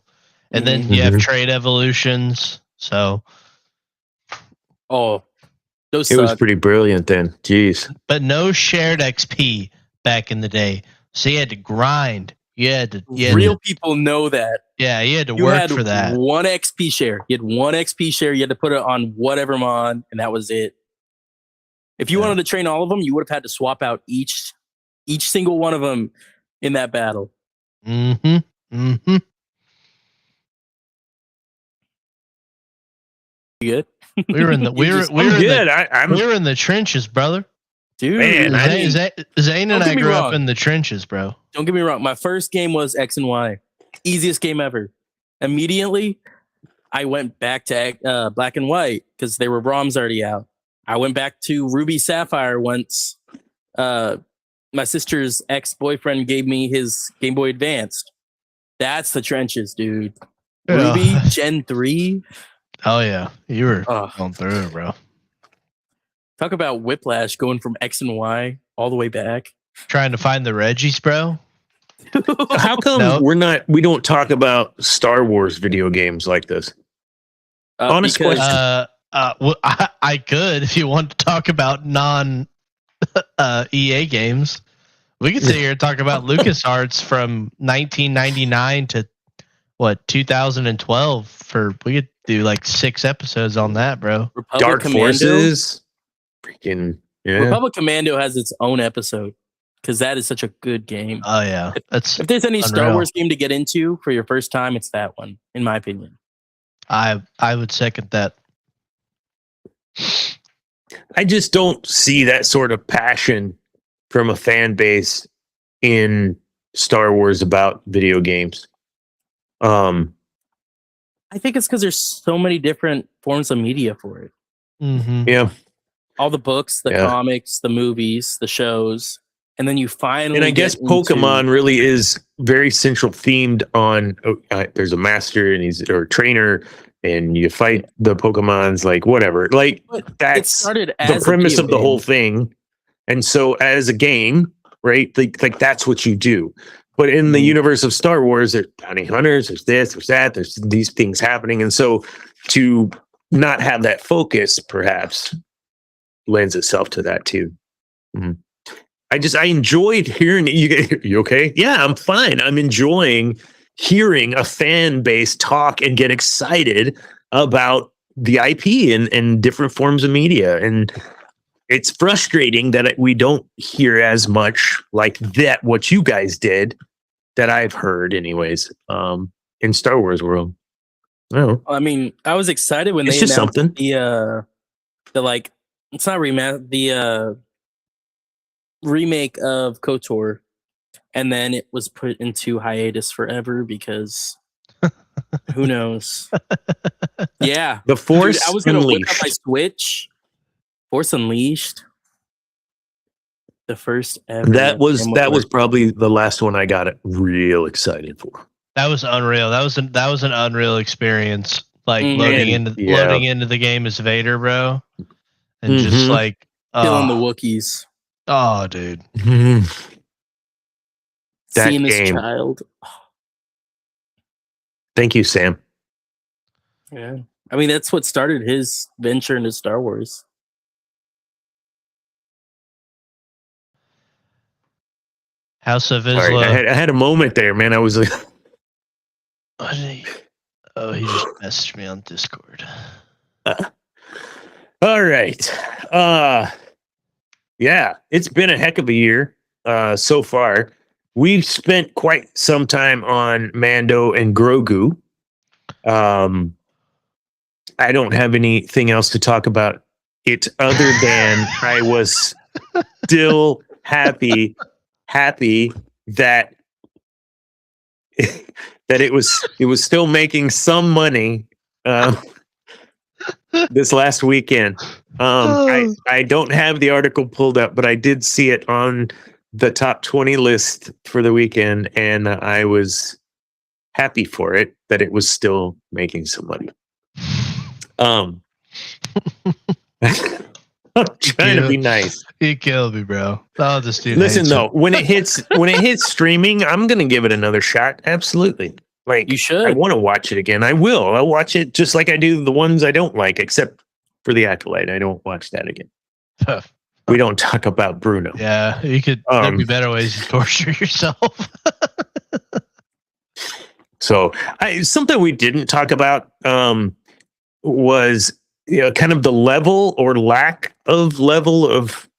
then Mhm. you have Mhm. trade evolutions. So, Oh, those It was suck. pretty brilliant then. Jeez. but no shared XP back in the day, so you had to grind. You had to Real people know that. you had to You work had for that. one XP share. You had one XP share. You had to put it on whatever mon, and that was it. If you Yeah. wanted to train all of them, you would have had to swap out each single one of them in that battle. Mm-hmm. Mm-hmm. You good? We were in the we were just- we I'm were in good. the, I'm we were in the trenches, brother. Dude, Man, I Zane, Zane and don't I get me grew wrong. up in the trenches, bro. don't get me wrong. My first game was X and Y. Easiest game ever. Immediately, I went back to Black and White because there were ROMs already out. I went back to Ruby Sapphire once. My sister's ex-boyfriend gave me his Game Boy Advanced. That's the trenches, dude. Yeah. Ruby Gen 3. Oh yeah, you were Oh, going through it, bro. talk about whiplash going from X and Y. all the way back. Trying to find the Reggies, bro. How come No. we don't talk about Star Wars video games like this? Honest Because question. Well, I could if you want to talk about non EA games. We could sit here and talk about LucasArts from 1999 to 2012. We could do like 6 episodes on that, bro. Republic Dark Commando, Forces. Freaking yeah. Republic Commando has its own episode because that is such a good game. Oh yeah, that's If there's any Star unreal. Wars game to get into for your first time, it's that one, in my opinion. I would second that. I just don't see that sort of passion from a fan base in Star Wars about video games. I think it's because there's so many different forms of media for it. Mm-hmm. Yeah. All the books, the comics, the movies, the shows, and then you finally. And I guess Pokemon really is very central themed on. There's a master and he's or a trainer, and you fight the Pokemons like whatever. Like that's started the as premise a of the whole thing. And so as a game, right? Like that's what you do. But in the universe of Star Wars, there's bounty hunters, there's this, there's that, there's these things happening. And so to not have that focus perhaps lends itself to that too. Mm-hmm. I enjoyed hearing you okay? Yeah, I'm fine. I'm enjoying hearing a fan base talk and get excited about the IP and different forms of media. And it's frustrating that we don't hear as much like that, what you guys did, that I've heard anyways, in Star Wars world. Oh, I mean, I was excited when it's they just announced something. the like, it's not the remake of KOTOR, and then it was put into hiatus forever because who knows? Yeah, The Force I was gonna whip Unleashed. up my Switch. Force Unleashed, the first ever. That was probably the last one I got real excited for. That was unreal. That was an unreal experience. Like loading into the game as Vader, bro, and just like killing the Wookiees. Oh, dude. Seeing this child. Thank you, Sam. Yeah. I mean, that's what started his venture into Star Wars. House of Islam. Right, I had a moment there, man. I was like, he just messaged me on Discord. All right. Yeah, it's been a heck of a year so far. We've spent quite some time on Mando and Grogu. I don't have anything else to talk about it other than I was still happy that that it was still making some money this last weekend. I don't have the article pulled up, but I did see it on the top 20 list for the weekend, and I was happy for it that it was still making some money. I'm trying to be nice. You killed me, bro. Oh, this dude. Listen, though, when it hits streaming, I'm gonna give it another shot. Absolutely. Like, you should. I want to watch it again. I will. I'll watch it just like I do the ones I don't like, except for the Acolyte. I don't watch that again. We don't talk about Bruno. Yeah, you could. There'd be better ways to torture yourself. So, something we didn't talk about was kind of the level or lack of level of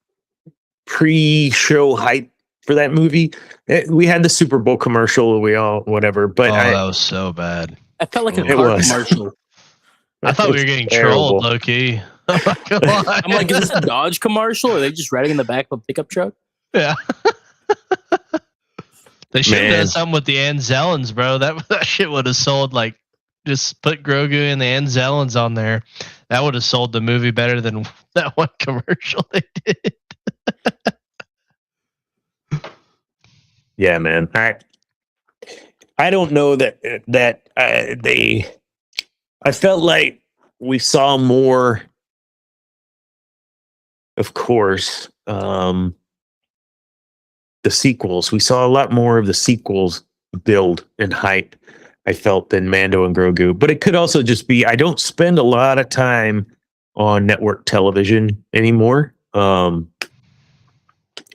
pre-show hype for that movie. We had the Super Bowl commercial. We all whatever, but that was so bad. I felt like a car commercial. I thought we were getting trolled, low key. I'm like, is this a Dodge commercial? Or are they just riding in the back of a pickup truck? Yeah. They should have done something with the Anzellans, bro. That shit would have sold. Like, just put Grogu and the Anzellans on there. That would have sold the movie better than that one commercial they did. Yeah, man. I don't know that I felt like we saw more, of course, the sequels. We saw a lot more of the sequels build and hype, I felt, than Mando and Grogu. But it could also just be I don't spend a lot of time on network television anymore. And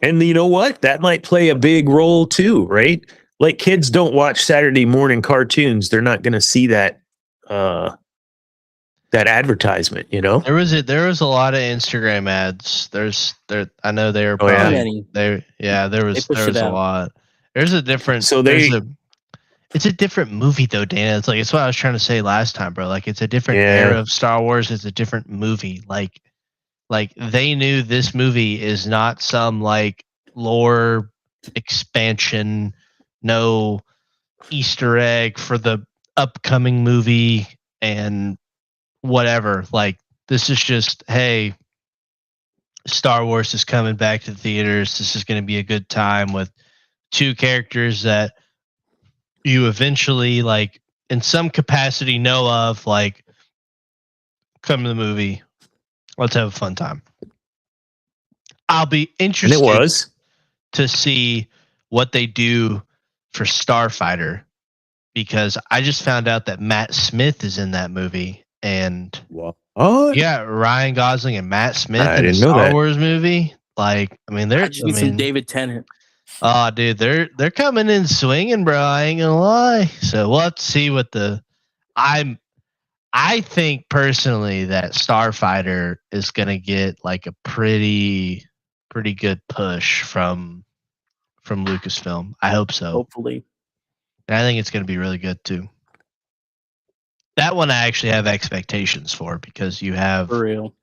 you know what? That might play a big role too, right? Like kids don't watch Saturday morning cartoons. They're not going to see that that advertisement, you know? There was a lot of Instagram ads. I know they were Oh, yeah. probably there was push it a out. lot. There's a different So it's a different movie though, Dana. It's what I was trying to say last time, bro. Like it's a different Yeah. era of Star Wars. It's a different movie. Like they knew this movie is not some like lore expansion, no Easter egg for the upcoming movie and whatever. Like this is just, hey, Star Wars is coming back to the theaters. This is going to be a good time with two characters that you eventually like in some capacity know of, like come to the movie. Let's have a fun time. I'll be And interested it was. to see what they do for Starfighter because I just found out that Matt Smith is in that movie and Oh, yeah, Ryan Gosling and Matt Smith I in a didn't know Star that. Wars movie. Like, I mean, I just need some David Tennant. Oh, dude, they're coming in swinging, bro. I ain't gonna lie. So we'll have to see what I think personally that Starfighter is gonna get like a pretty good push from Lucasfilm. I hope so. Hopefully. And I think it's gonna be really good too. That one I actually have expectations for because you have For real.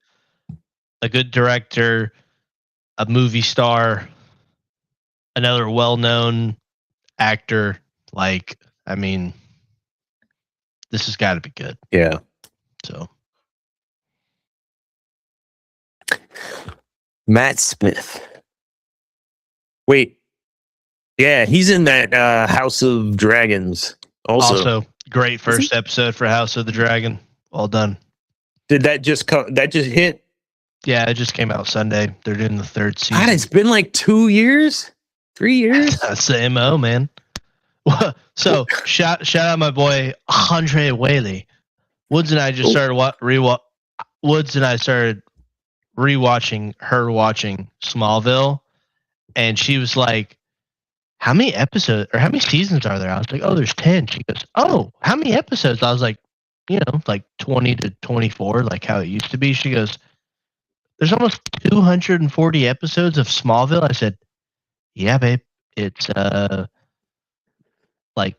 a good director, a movie star, another well-known actor. Like, I mean, this has got to be good. Yeah. So, Matt Smith. Wait. Yeah, he's in that House of Dragons. Also, great first episode for House of the Dragon. Well done. did that just come? That just hit? Yeah, it just came out Sunday. They're doing the third season. God, it's been like 2 years, 3 years. That's the MO, man. So shout out my boy Andre Whaley. Woods and I just started Woods and I started rewatching her watching Smallville, and she was like, "How many episodes or how many seasons are there?" I was like, "Oh, there's 10." She goes, "Oh, how many episodes?" I was like, like 20 to 24, like how it used to be. She goes, "There's almost 240 episodes of Smallville." I said, "Yeah, babe. It's like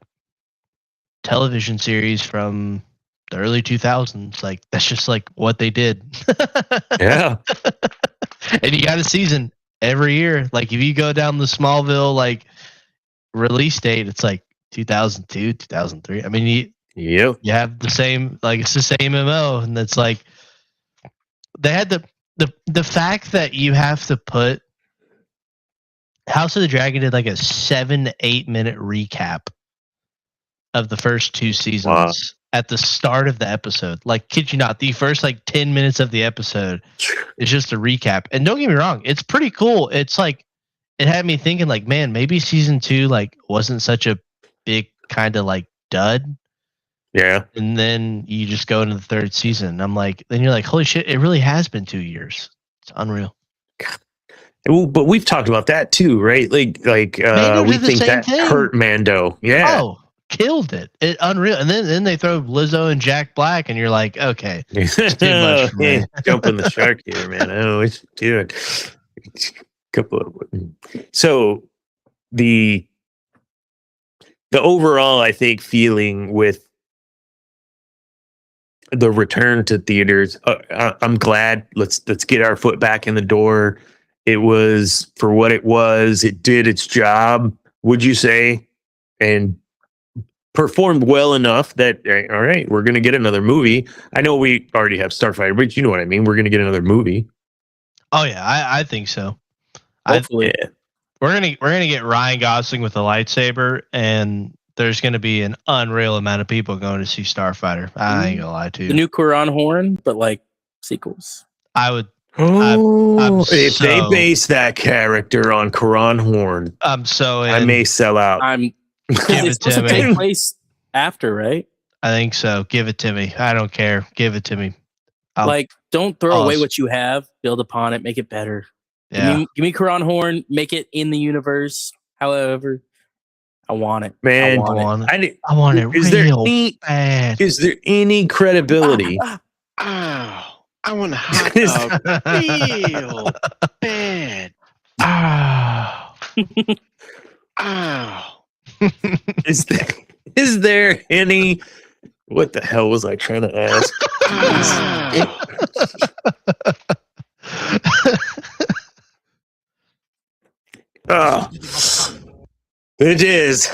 television series from the early 2000s. Like that's just like what they did." Yeah. And you got a season every year. Like if you go down the Smallville like release date, it's like 2002, 2003. I mean, you have the same, like it's the same MO, and it's like they had the fact that you have to put House of the Dragon did like a 7 to 8 minute recap of the first two seasons at the start of the episode. Like, kid you not, the first like 10 minutes of the episode is just a recap. And don't get me wrong, it's pretty cool. It's like it had me thinking like, man, maybe season 2 like wasn't such a big kind of like dud. Yeah. And then you just go into the third season. I'm like, then you're like, holy shit, it really has been 2 years. It's unreal. Well, but we've talked about that too, right? Like we think that hurt Mando. Yeah. Oh, killed it. It unreal. And then they throw Lizzo and Jack Black, and you're like, okay, it's too much for me. Jumping the shark here, man. I don't know what you're doing. So the overall, I think, feeling with the return to theaters, I'm glad. Let's get our foot back in the door. It was for what it was. It did its job, would you say? And performed well enough that, all right, we're going to get another movie. I know we already have Starfighter, but you know what I mean? We're going to get another movie. Oh, yeah, I think so. Hopefully. We're gonna get Ryan Gosling with a lightsaber, and there's gonna be an unreal amount of people going to see Starfighter. I ain't gonna lie to you. The new Quran horn, but like sequels. I would Oh, if they so- base that character on Quran Horn, I'm so in. I may sell out. I'm Give it's it to supposed to me. take place after, right? I think so. Give it to me. I don't care. Give it to me. Like, don't throw away pause. what you have. Build upon it. Make it better. Yeah. Give me Quran Horn. Make it in the universe. However, I want it. Man, I want it. I want it Is there real any bad. is there any credibility? Ow, I want a hot Is- dog real bad. Ah. Ow. Is there any? What the hell was I trying to ask? Oh, it is.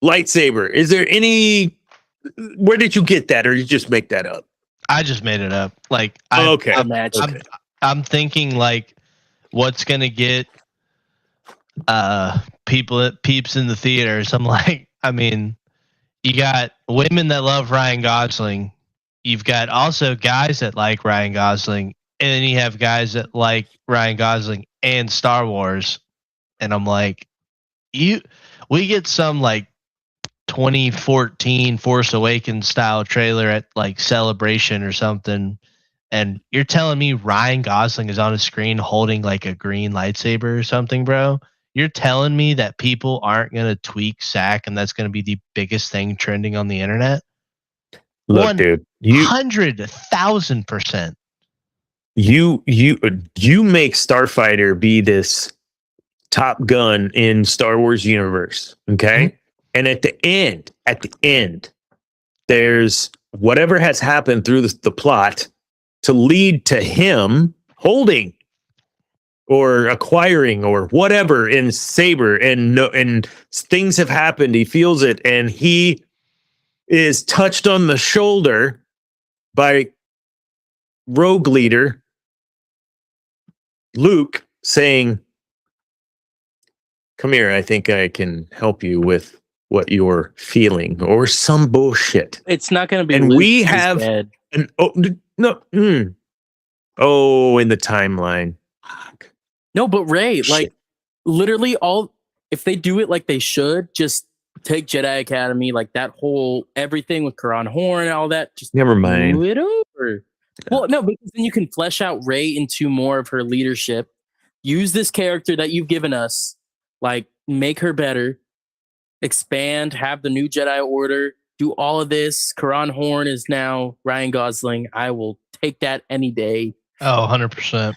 Lightsaber. Is there any? Where did you get that, or you just make that up? I just made it up. Like, Okay. I'm thinking like, what's gonna get peeps in the theaters? I'm like, I mean, you got women that love Ryan Gosling. You've got also guys that like Ryan Gosling, and then you have guys that like Ryan Gosling and Star Wars. And I'm like, we get some like 2014 Force Awakens style trailer at like Celebration or something, and you're telling me Ryan Gosling is on a screen holding like a green lightsaber or something, bro? You're telling me that people aren't going to tweak SAC and that's going to be the biggest thing trending on the internet? Look, dude, 100,000%. You make Starfighter be this Top Gun in Star Wars universe, okay? Mm-hmm. And at the end, there's whatever has happened through the plot to lead to him holding or acquiring or whatever in Saber, and things have happened. He feels it, and he is touched on the shoulder by Rogue Leader Luke saying, "Come here, I think I can help you with what you're feeling," or some bullshit. It's not going to be. And Luke, we he's have dead. an no. Oh, in the timeline. Fuck. No, but Ray, Shit. like, literally if they do it like they should, just take Jedi Academy, like that whole everything with Quran Horn and all that. Just Never mind. do it over. Well, no, because then you can flesh out Rey into more of her leadership. Use this character that you've given us, like make her better, expand, have the new Jedi Order, do all of this. Quran Horn is now Ryan Gosling. I will take that any day. Oh, 100%.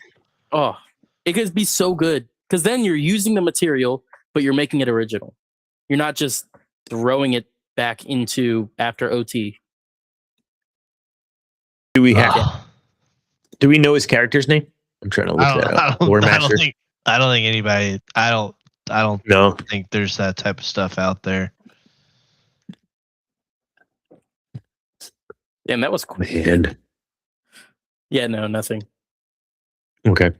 Oh, it could be so good because then you're using the material, but you're making it original. You're not just throwing it back into after OT. Do we have? Do we know his character's name? I'm trying to look that up. War Master. I don't think anybody. I don't No. think there's that type of stuff out there. Damn, that was cool. Man. Yeah, no, nothing. Okay.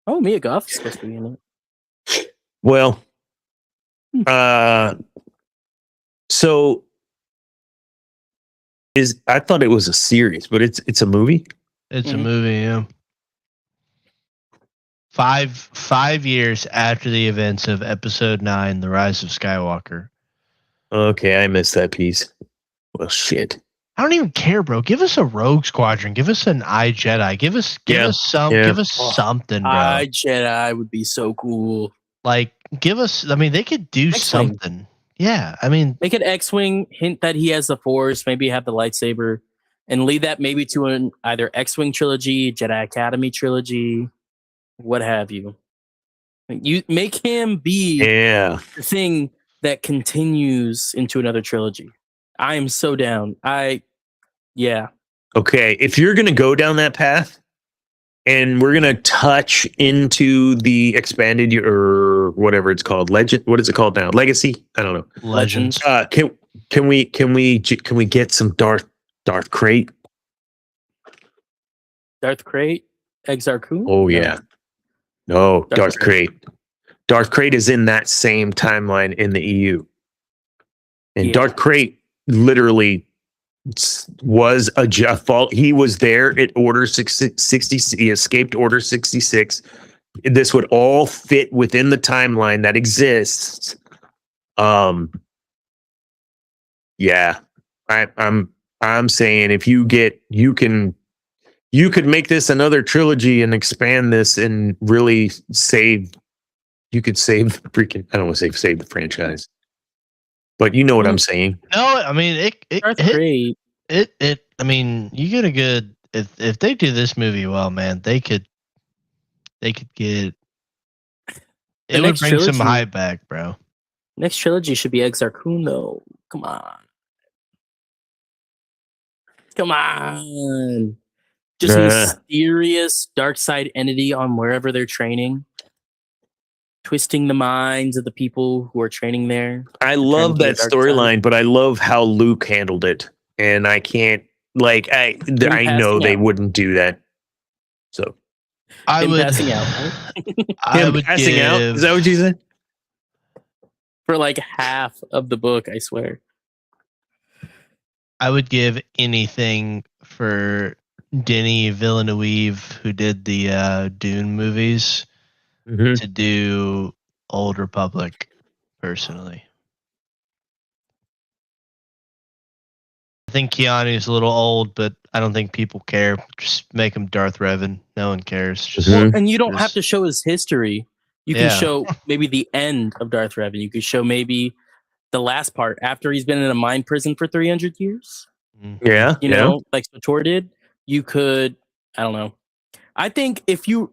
Oh, Mia Goth is supposed to be in it. Well, so I thought it was a series, but it's a movie. It's a Mhm. movie. Yeah. 5 years after the events of Episode 9, The Rise of Skywalker. Okay, I missed that piece. Well, shit. I don't even care, bro. Give us a Rogue Squadron. Give us an iJedi. Give us something, bro. Jedi would be so cool. Like, give us. I mean, they could do X-Wing. something. Yeah, I mean, Make it X-Wing, hint that he has the Force, maybe have the lightsaber, and lead that maybe to an either X-Wing trilogy, Jedi Academy trilogy, what have you. You make him be Yeah. the thing that continues into another trilogy. I am so down. Yeah. Okay, if you're gonna go down that path, and we're gonna touch into the expanded or whatever it's called, legend. What is it called now? Legacy? I don't know. Legends. Can we get some Darth Crate? Darth Crate, Exar Kun? Oh yeah. No, Darth Darth Crate. Darth Crate is in that same timeline in the EU. And Yeah. Darth Crate literally was a fault. He was there at Order 60. He escaped Order 66. This would all fit within the timeline that exists. Yeah, I'm saying if you could make this another trilogy and expand this and really you could save the freaking, I don't want to say save the franchise, but you know what I'm saying. No, I mean That's great. I mean, you get a good if they do this movie well, man, they could get it would bring some hype back, bro. Next trilogy should be Exar Kuno. Come on. Just mysterious dark side entity on wherever they're training, twisting the minds of the people who are training there. I love that storyline, but I love how Luke handled it, and I can't I know they wouldn't do that. So I would passing out. Right? Passing out. Is that what you said? For like half of the book, I swear. I would give anything for Denis Villeneuve, who did the Dune movies, to do Old Republic, personally. I think Keanu's a little old, but I don't think people care. Just make him Darth Revan. No one cares. Just, and you don't have to show his history. You can show maybe the end of Darth Revan. You could show maybe the last part after he's been in a mind prison for 300 years. Yeah. You know, like Sator did. You could, I don't know. I think if you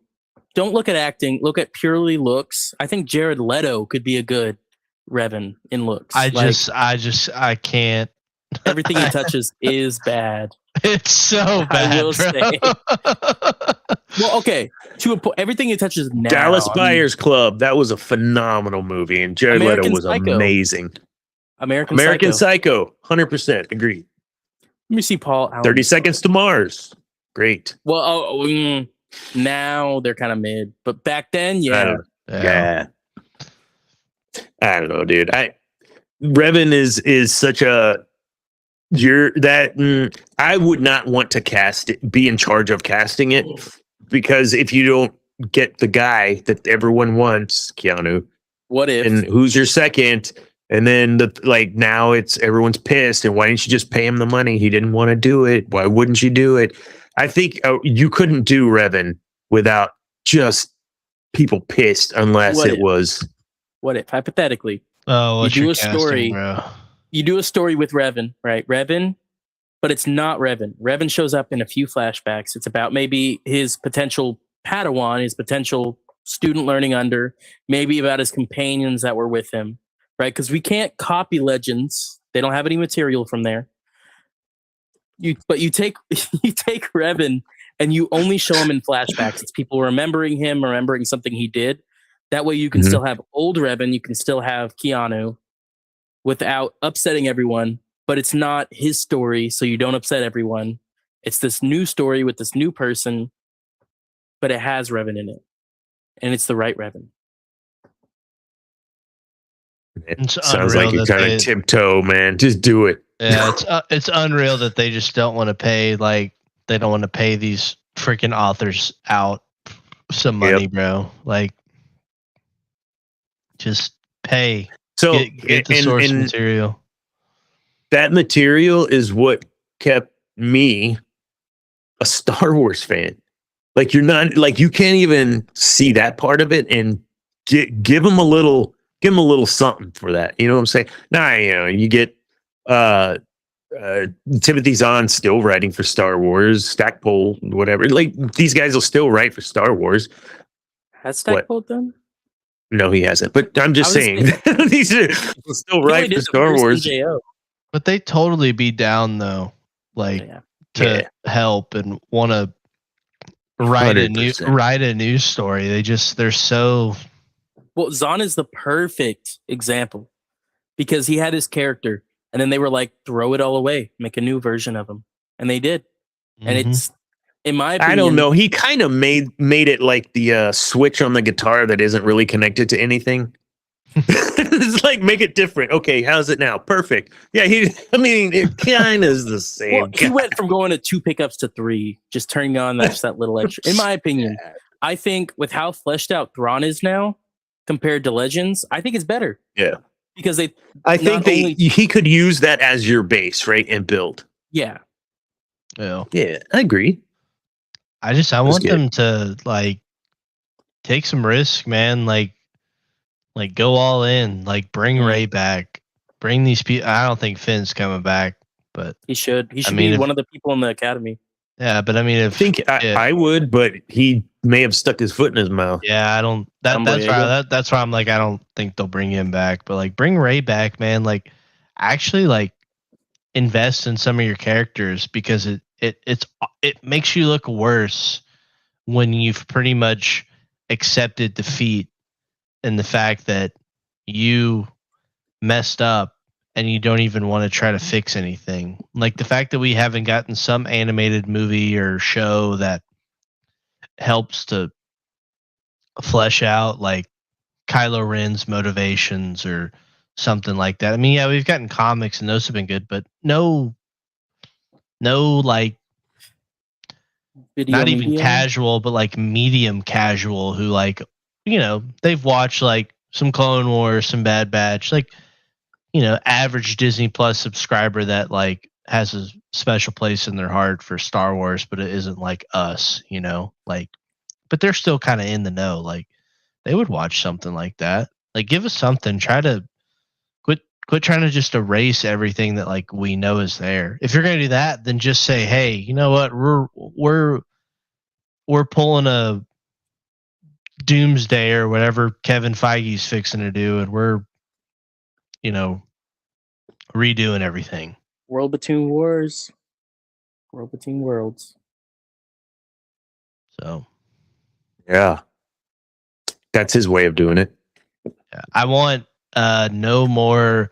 don't look at acting, look at purely looks, I think Jared Leto could be a good Revan in looks. I can't. Everything he touches is bad. It's so bad. I will say. Well, okay. To a point, everything he touches now. Dallas Buyers Club. That was a phenomenal movie, and Jared Leto was amazing. American Psycho. 100% agreed. Let me see Paul Allen. 30 Seconds to Mars. Great. Well, now they're kind of mid, but back then, yeah. I don't know, dude. Revan is such a I would not want to cast it, be in charge of casting it, because if you don't get the guy that everyone wants, Keanu, what if? And who's your second? And then now it's everyone's pissed. And why didn't you just pay him the money? He didn't want to do it. Why wouldn't you do it? I think you couldn't do Revan without just people pissed unless it was. What if hypothetically? Oh, you do a story. Bro. You do a story with Revan, right? Revan, but it's not Revan. Revan shows up in a few flashbacks. It's about maybe his potential Padawan, his potential student learning under, maybe about his companions that were with him, right? Because we can't copy Legends; they don't have any material from there. But you take Revan and you only show him in flashbacks. It's people remembering him, remembering something he did. That way, you can still have old Revan. You can still have Keanu, without upsetting everyone, but it's not his story, so you don't upset everyone. It's this new story with this new person, but it has Revan in it, and it's the right Revan. It sounds like you're trying to tiptoe, man. Just do it. Yeah, it's unreal that they just don't want to pay. They don't want to pay these freaking authors out some money, bro. Just pay. So get the source material. That material is what kept me a Star Wars fan. You're not you can't even see that part of it, and give them a little something for that. You know what I'm saying? Nah, you get Timothy Zahn still writing for Star Wars, Stackpole, whatever. These guys will still write for Star Wars. Has Stackpole done? No, he hasn't. But I'm just saying, these are still right for Star Wars. But they totally be down though, to help and want to write 100%. write a news story. They're so. Well, Zahn is the perfect example because he had his character, and then they were like, throw it all away, make a new version of him, and they did, and it's. In my opinion, I don't know. He kind of made it like the switch on the guitar that isn't really connected to anything. It's like make it different. Okay, how's it now? Perfect. Yeah, it kind of is the same. Well, he went from going to 2 pickups to 3, just turning on that little extra. In my opinion, I think with how fleshed out Thrawn is now compared to Legends, I think it's better. Yeah. Because I think he could use that as your base, right? And build. Yeah. Yeah. Yeah, I agree. I want them to like take some risk, man. Like go all in. Like bring Rey back. Bring these people. I don't think Finn's coming back, but he should. He should be one of the people in the academy. Yeah, but I mean, I would, but he may have stuck his foot in his mouth. Yeah, I don't. That's why I'm like, I don't think they'll bring him back. But like, bring Rey back, man. Like, actually, like, invest in some of your characters because it makes you look worse when you've pretty much accepted defeat and the fact that you messed up and you don't even want to try to fix anything. Like the fact that we haven't gotten some animated movie or show that helps to flesh out like Kylo Ren's motivations or something like that. I mean, yeah, we've gotten comics and those have been good, but no like not even casual, but like medium casual who like, you know, they've watched like some Clone Wars, some Bad Batch, like, you know, average Disney Plus subscriber that like has a special place in their heart for Star Wars, but it isn't like us, you know, like, but they're still kind of in the know. Like they would watch something like that. Like give us something, try to quit trying to just erase everything that like we know is there. If you're going to do that, then just say, hey, you know what? We're pulling a doomsday or whatever Kevin Feige's fixing to do. And we're, you know, redoing everything. World between wars. World between worlds. So. Yeah. That's his way of doing it. Yeah. I want no more.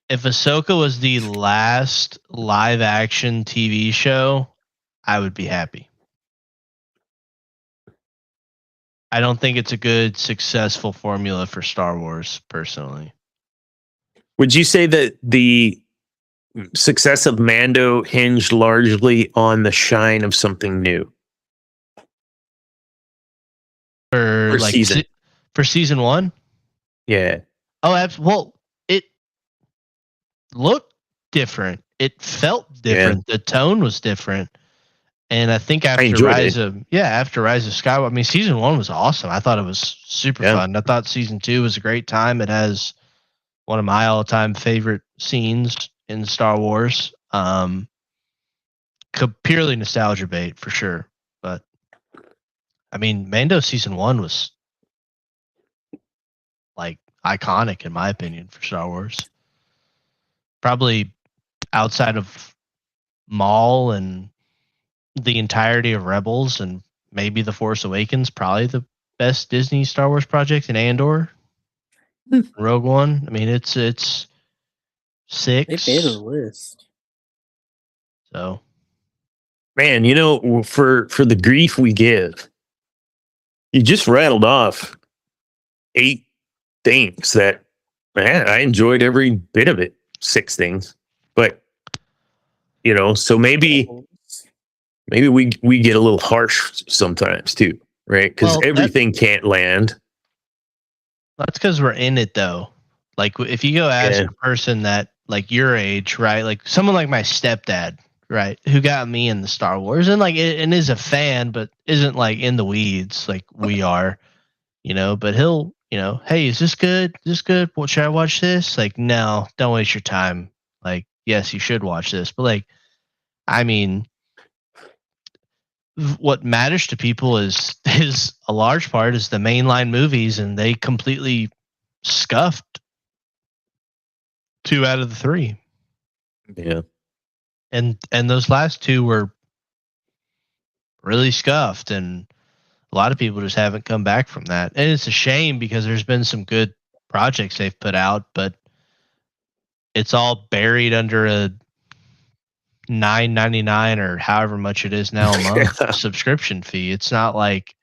If Ahsoka was the last live action TV show, I would be happy. I don't think it's a good, successful formula for Star Wars, personally. Would you say that the success of Mando hinged largely on the shine of something new? For like season. For season 1? Yeah. Oh, absolutely. Well, it looked different. It felt different. Yeah. The tone was different. And I think after Rise of Skywalker, I mean, season 1 was awesome. I thought it was super fun. I thought season 2 was a great time. It has one of my all-time favorite scenes in Star Wars. Purely nostalgia bait for sure. But I mean, Mando season 1 was like iconic in my opinion for Star Wars. Probably outside of Maul and the entirety of Rebels and maybe The Force Awakens, probably the best Disney Star Wars project in Andor. Rogue One. I mean, it's 6. They made a list. So, man, you know, for the grief we give, you just rattled off 8 things that, man, I enjoyed every bit of it. 6 things, but you know, so maybe we get a little harsh sometimes too, right? Because everything can't land. That's because we're in it though. Like if you go ask a person that like your age, right? Like someone like my stepdad, right, who got me in the Star Wars and like and is a fan, but isn't like in the weeds like we are, you know. But he'll, you know, hey, is this good? Is this good? Well, should I watch this? Like, no, don't waste your time. Like, yes, you should watch this, but like, I mean, what matters to people is a large part is the mainline movies, and they completely scuffed 2 out of the 3. Yeah, and those last 2 were really scuffed, and a lot of people just haven't come back from that. And it's a shame because there's been some good projects they've put out, but it's all buried under a $9.99 or however much it is now a month subscription fee. It's not like,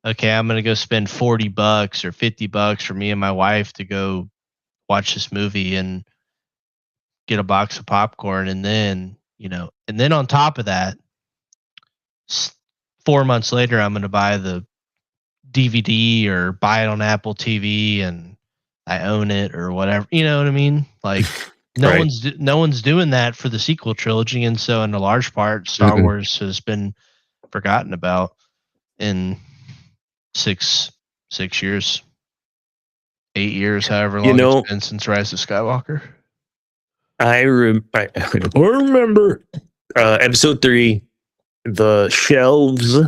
okay, I'm gonna go spend $40 or $50 for me and my wife to go watch this movie and get a box of popcorn, and then and then on top of that, 4 months later, I'm gonna buy the DVD or buy it on Apple TV and I own it or whatever. You know what I mean? Like Right. no one's doing that for the sequel trilogy, and so in a large part, Star Mhm. Wars has been forgotten about in 6 years, 8 years, however You long know, it's been since Rise of Skywalker. I remember episode 3, the shelves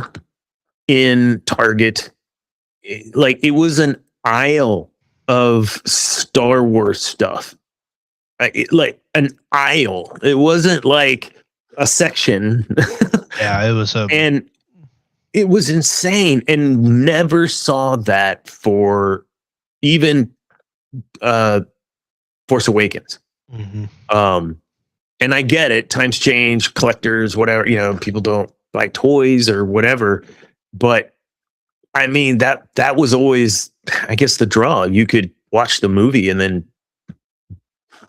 in Target, like it was an aisle of Star Wars stuff. Like an aisle. It wasn't like a section. Yeah, it was And it was insane, and never saw that for even Force Awakens. mhm. And I get it, times change, collectors, whatever, people don't buy toys or whatever, but I mean that was always, I guess, the draw. You could watch the movie and then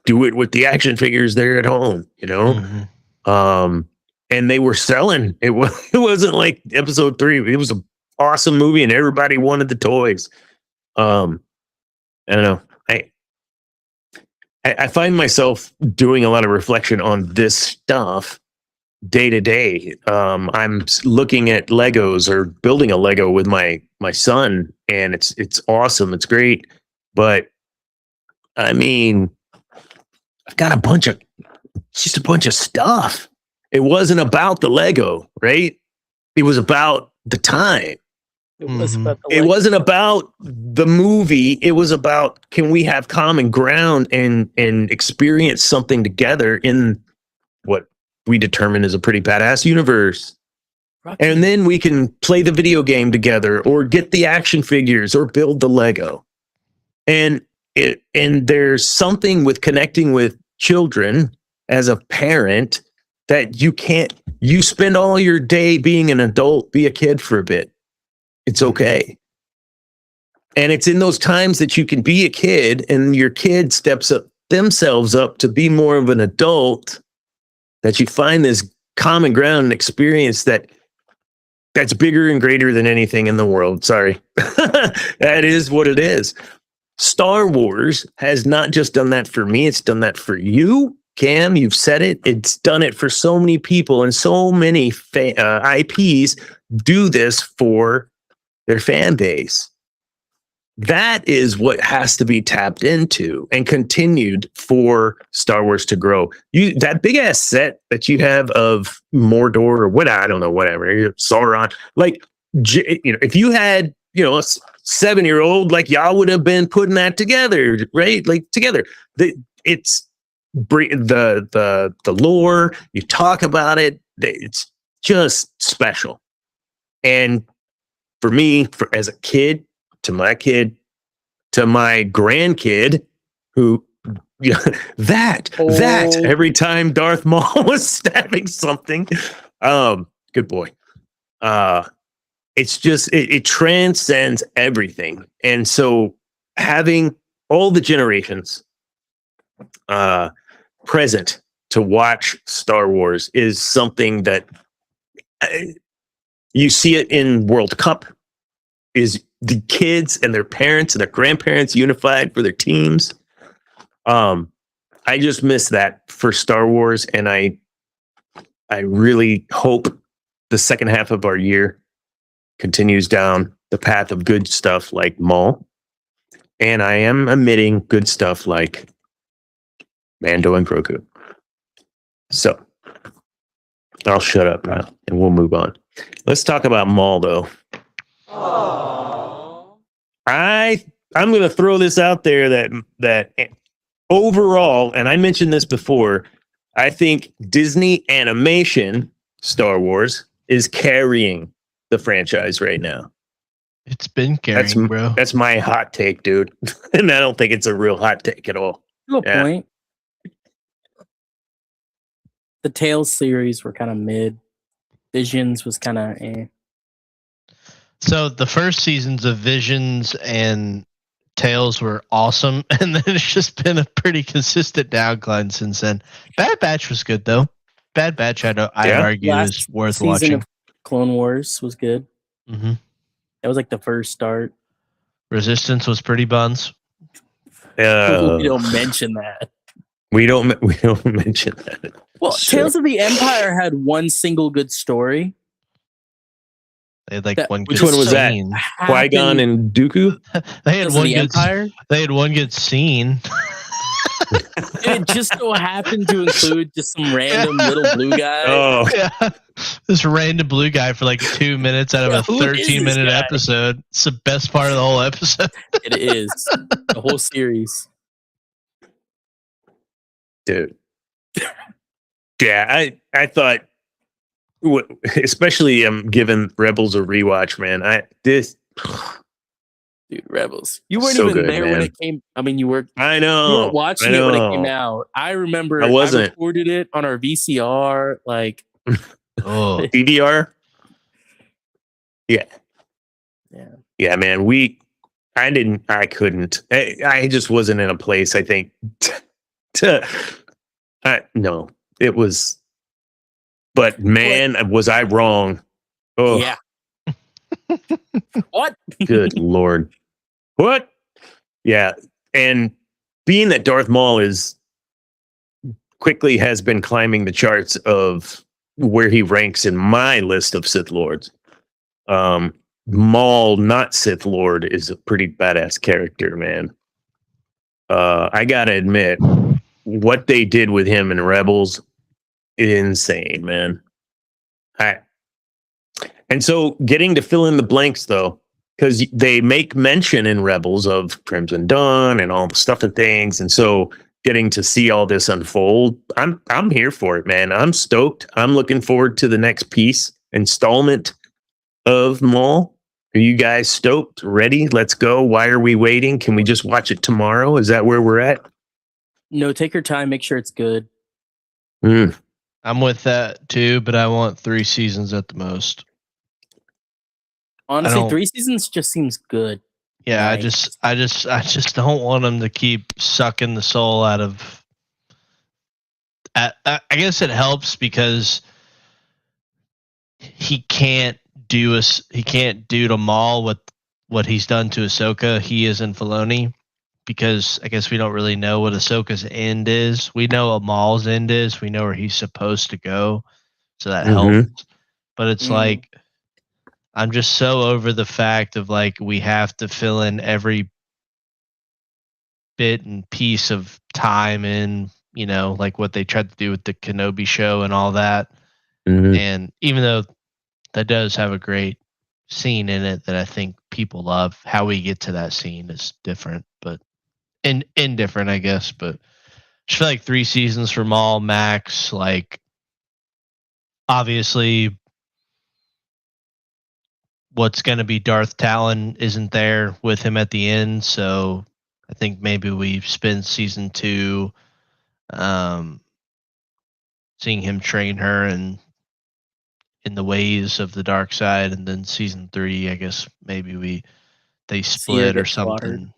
do it with the action figures there at home, Mhm. And they were selling. It wasn't like episode 3. It was an awesome movie and everybody wanted the toys. I don't know. I find myself doing a lot of reflection on this stuff day to day. I'm looking at Legos or building a Lego with my son, and it's awesome. It's great, but I mean, I've got just a bunch of stuff. It wasn't about the Lego, right? It was about the time. It was Mhm. about the It wasn't about the movie. It was about, can we have common ground and experience something together in what we determine is a pretty badass universe. Rocky. And then we can play the video game together or get the action figures or build the Lego. And there's something with connecting with children as a parent that you spend all your day being an adult, be a kid for a bit. It's okay. And it's in those times that you can be a kid and your kid steps up themselves up to be more of an adult, that you find this common ground and experience that's bigger and greater than anything in the world. Sorry. That is what it is. Star Wars has not just done that for me, it's done that for you, Cam. You've said it. It's done it for so many people, and so many IPs do this for their fan base. That is what has to be tapped into and continued for Star Wars to grow. That big ass set that you have of Mordor or what, I don't know, whatever, Sauron, like, if you had, a 7-year-old, like, y'all would have been putting that together, right? Like, together. It's the lore, you talk about it, it's just special. And for me, as a kid, to my kid, to my grandkid, who that every time Darth Maul was stabbing something, good boy. It's just it transcends everything, and so having all the generations present to watch Star Wars is something that you see it in World Cup. Is the kids and their parents and their grandparents unified for their teams. I just miss that for Star Wars, and I really hope the second half of our year continues down the path of good stuff like Maul, and I am admitting good stuff like Mando and Grogu. So I'll shut up now and we'll move on. Let's talk about Maul, though. I'm going to throw this out there that overall, and I mentioned this before, I think Disney animation Star Wars is carrying the franchise right now. It's been carrying, bro. That's my hot take, dude. And I don't think it's a real hot take at all. To a point. The Tales series were kind of mid. Visions was kind of So the first seasons of Visions and Tales were awesome, and then it's just been a pretty consistent downcline since then. Bad Batch was good though. Bad Batch, I'd Yeah. argue, Last is worth season watching. of Clone Wars was good. Hmm That was like the first start. Resistance was pretty buns. We don't mention that. we don't mention that. Well, Sure. Tales of the Empire had one single good story. They had like That- one. which good one was that? scene. Qui-Gon and Dooku. They had Tales of one the good. Empire. They had one good scene. It just so happened to include just some random little blue guy. Oh, Yeah, this random blue guy for like 2 minutes out of a Who is this 13-minute guy? episode. It's the best part of the whole episode. It is the whole series. dude. Yeah, I thought, especially giving Rebels a rewatch, man. Dude, Rebels. You weren't So even good, there when man. it came. I mean, you were. I You know. weren't watching I it when it know. came out. I remember. I wasn't. recorded it on our VCR. Like, Oh, DDR. Yeah. yeah. Yeah, man. I couldn't. I just wasn't in a place, I think, no, it was, but man, was I wrong. Oh, Yeah. What? good Lord. What? Yeah. And being that Darth Maul quickly has been climbing the charts of where he ranks in my list of Sith Lords. Maul, not Sith Lord, is a pretty badass character, man. I gotta admit, what they did with him in Rebels, insane, man. And so getting to fill in the blanks, though, because they make mention in Rebels of Crimson Dawn and all the stuff and things, and so getting to see all this unfold, I'm here for it, man. I'm stoked. I'm looking forward to the next installment of Maul. Are you guys stoked? Ready? Let's go. Why are we waiting? Can we just watch it tomorrow? Is that where we're at? No, take your time. Make sure it's good. I'm with that too, but I want 3 seasons at the most. Honestly, don't- 3 seasons just seems good. Yeah, Nice. I just don't want them to keep sucking the soul out of. I guess it helps because he can't do to Maul what he's done to Ahsoka. He is in Filoni, because I guess we don't really know what Ahsoka's end is. We know what Maul's end is. We know where he's supposed to go, so that helps. But it's Mhm. like, I'm just so over the fact of like we have to fill in every bit and piece of time in, like what they tried to do with the Kenobi show and all that. And even though that does have a great scene in it that I think people love, how we get to that scene is different, but indifferent, I guess. But I just feel like 3 seasons for Maul max. Like, obviously, what's going to be Darth Talon isn't there with him at the end, so I think maybe we spend season 2 seeing him train her and in the ways of the dark side, and then season 3, I guess maybe they split or get slaughtered. something.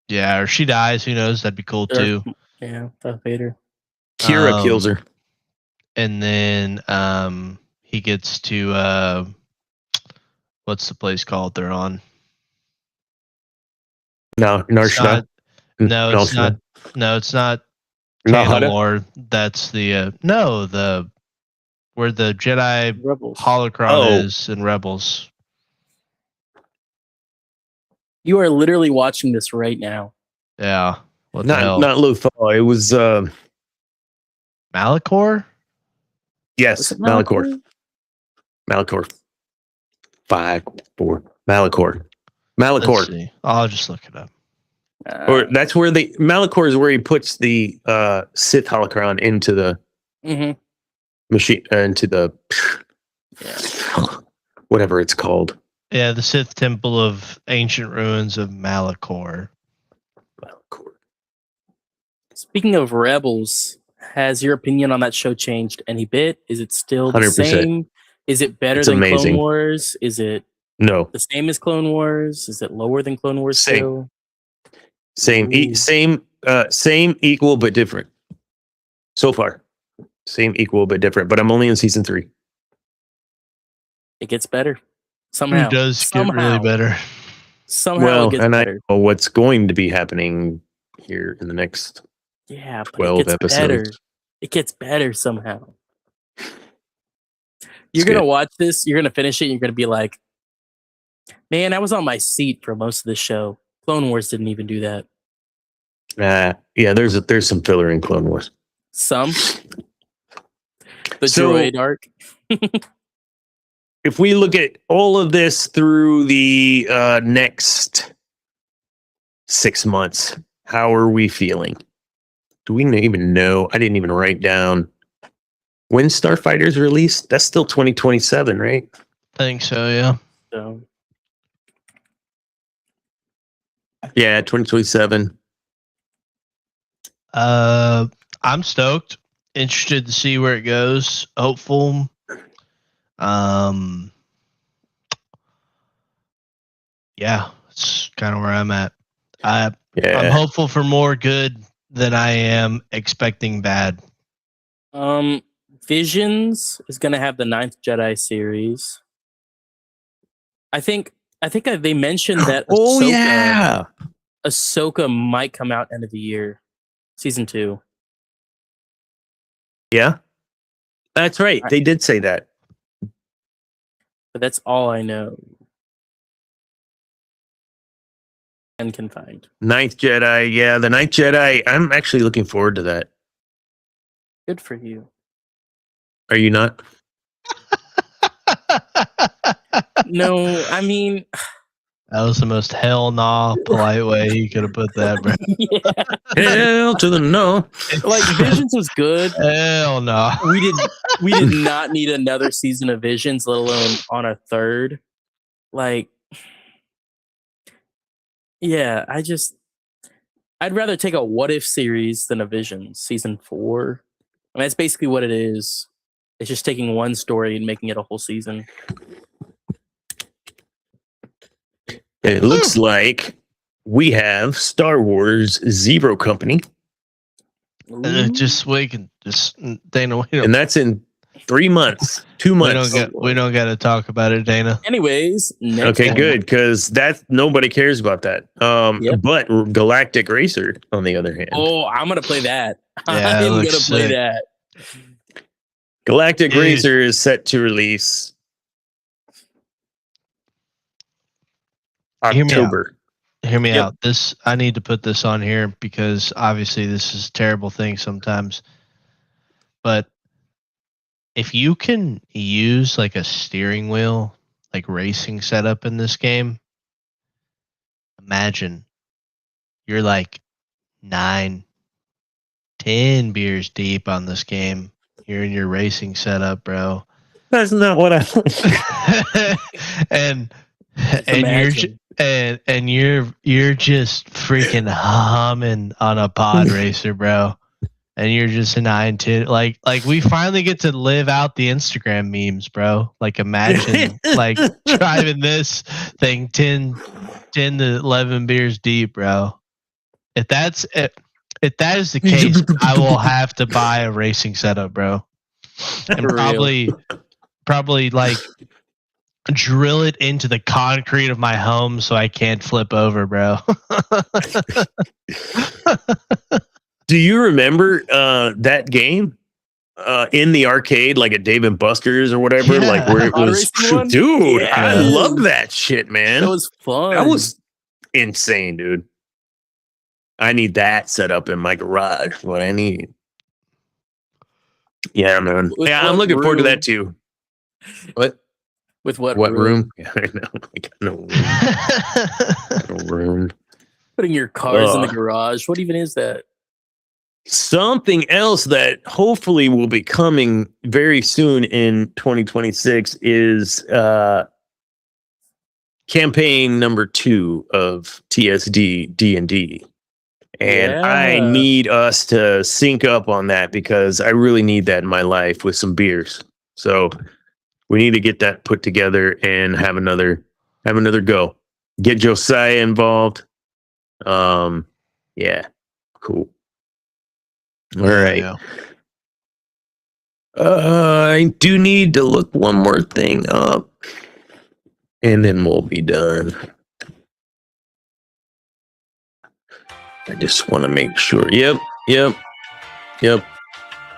Yeah, or she dies. Who knows? That'd be cool too. Yeah, Darth Vader. Kira kills her. And then he gets to what's the place called they're on? No, Narshna. No, it's not. No, it's not. Mandalore. That's the where the Jedi Rebels. holocron is in Rebels. You are literally watching this right now. Yeah. What the hell? Not Lothal. It was Malachor? yes, Was it Malachor. Malachor. 5, 4. Malachor. Let's Malachor. see. I'll just look it up. Or that's where Malachor is where he puts the Sith holocron into the Mhm. machine, into the whatever it's called. Yeah, the Sith Temple of Ancient Ruins of Malachor. Malachor. Speaking of Rebels, has your opinion on that show changed any bit? Is it still the 100%. same? Is it better It's than amazing. Clone Wars? Is it No, The same as Clone Wars? Is it lower than Clone Wars Same. still? Ooh. same, equal but different. So far, same, equal but different. But I'm only in season 3. It gets better. Somehow. It does get Somehow. really better. Somehow Well, it gets and better. I know what's going to be happening here in the next Yeah, but 12 it gets episodes. better. It gets better somehow. You're It's going to good. watch this, you're going to finish it, and you're going to be like, man, I was on my seat for most of the show. Clone Wars didn't even do that. Yeah, there's some filler in Clone Wars. Some. The So- droid arc. If we look at all of this through the next 6 months, how are we feeling? Do we even know? I didn't even write down when Starfighter's released. That's still 2027, right? I think so, yeah. So, Yeah, 2027. I'm stoked. Interested to see where it goes. Hopeful. Yeah, it's kind of where I'm at. I'm Yeah. hopeful for more good than I am expecting bad. Visions is going to have the Ninth Jedi series. I think they mentioned that Oh Ahsoka, yeah. Ahsoka might come out end of the year, season 2. Yeah. That's right. They did say that. But that's all I know. And can find. Ninth Jedi. Yeah, the Ninth Jedi. I'm actually looking forward to that. Good for you. Are you not? No, I mean, That was the most hell nah polite way you could have put that, bro. yeah, Hell to the no. like Visions was good. Hell no. We did not need another season of Visions, let alone on a third. Like, yeah, I'd rather take a What-If series than a Visions season 4. I mean, that's basically what it is. It's just taking one story and making it a whole season. It looks like we have Star Wars Zero Company, Just we can just Dana. We don't, and that's in 3 months, 2 we months. don't got to talk about it, Dana. Anyways, next Okay, one. good, because nobody cares about that. Yep. But Galactic Racer, on the other hand, Oh, I'm gonna play that. Yeah, it I'm looks gonna play sick. that. Galactic Dude. Racer is set to release Hear me out. October. Hear me Yep. out. I need to put this on here because obviously this is a terrible thing sometimes. But if you can use like a steering wheel, like racing setup in this game, imagine you're like 9, 10 beers deep on this game. You're in your racing setup, bro. That's not what I. and Imagine. you're just freaking humming on a pod racer, bro. And you're just 9, 10. Like we finally get to live out the Instagram memes, bro. Like imagine like driving this thing 10 to 11 beers deep, bro. If that is the case, I will have to buy a racing setup, bro. And For real. probably like drill it into the concrete of my home so I can't flip over, bro. Do you remember that game in the arcade, like at Dave and Buster's or whatever? Yeah. Like where it Pod was, racing one? dude. Yeah. I love that shit, man. That was fun. That was insane, dude. I need that set up in my garage. What I need. Yeah, man. With Yeah, I'm what looking forward to room? that too. What? with what Room? Yeah, I know. I got no room. No room. Putting your cars in the Ugh. garage. What even is that? Something else that hopefully will be coming very soon in 2026 is campaign number 2 of TSD D&D. And I Yeah. need us to sync up on that because I really need that in my life with some beers. So we need to get that put together and have another Have another go. Get Josiah involved. Yeah. Cool. All right. Yeah. I do need to look one more thing up, and then we'll be done. I just want to make sure. Yep. Let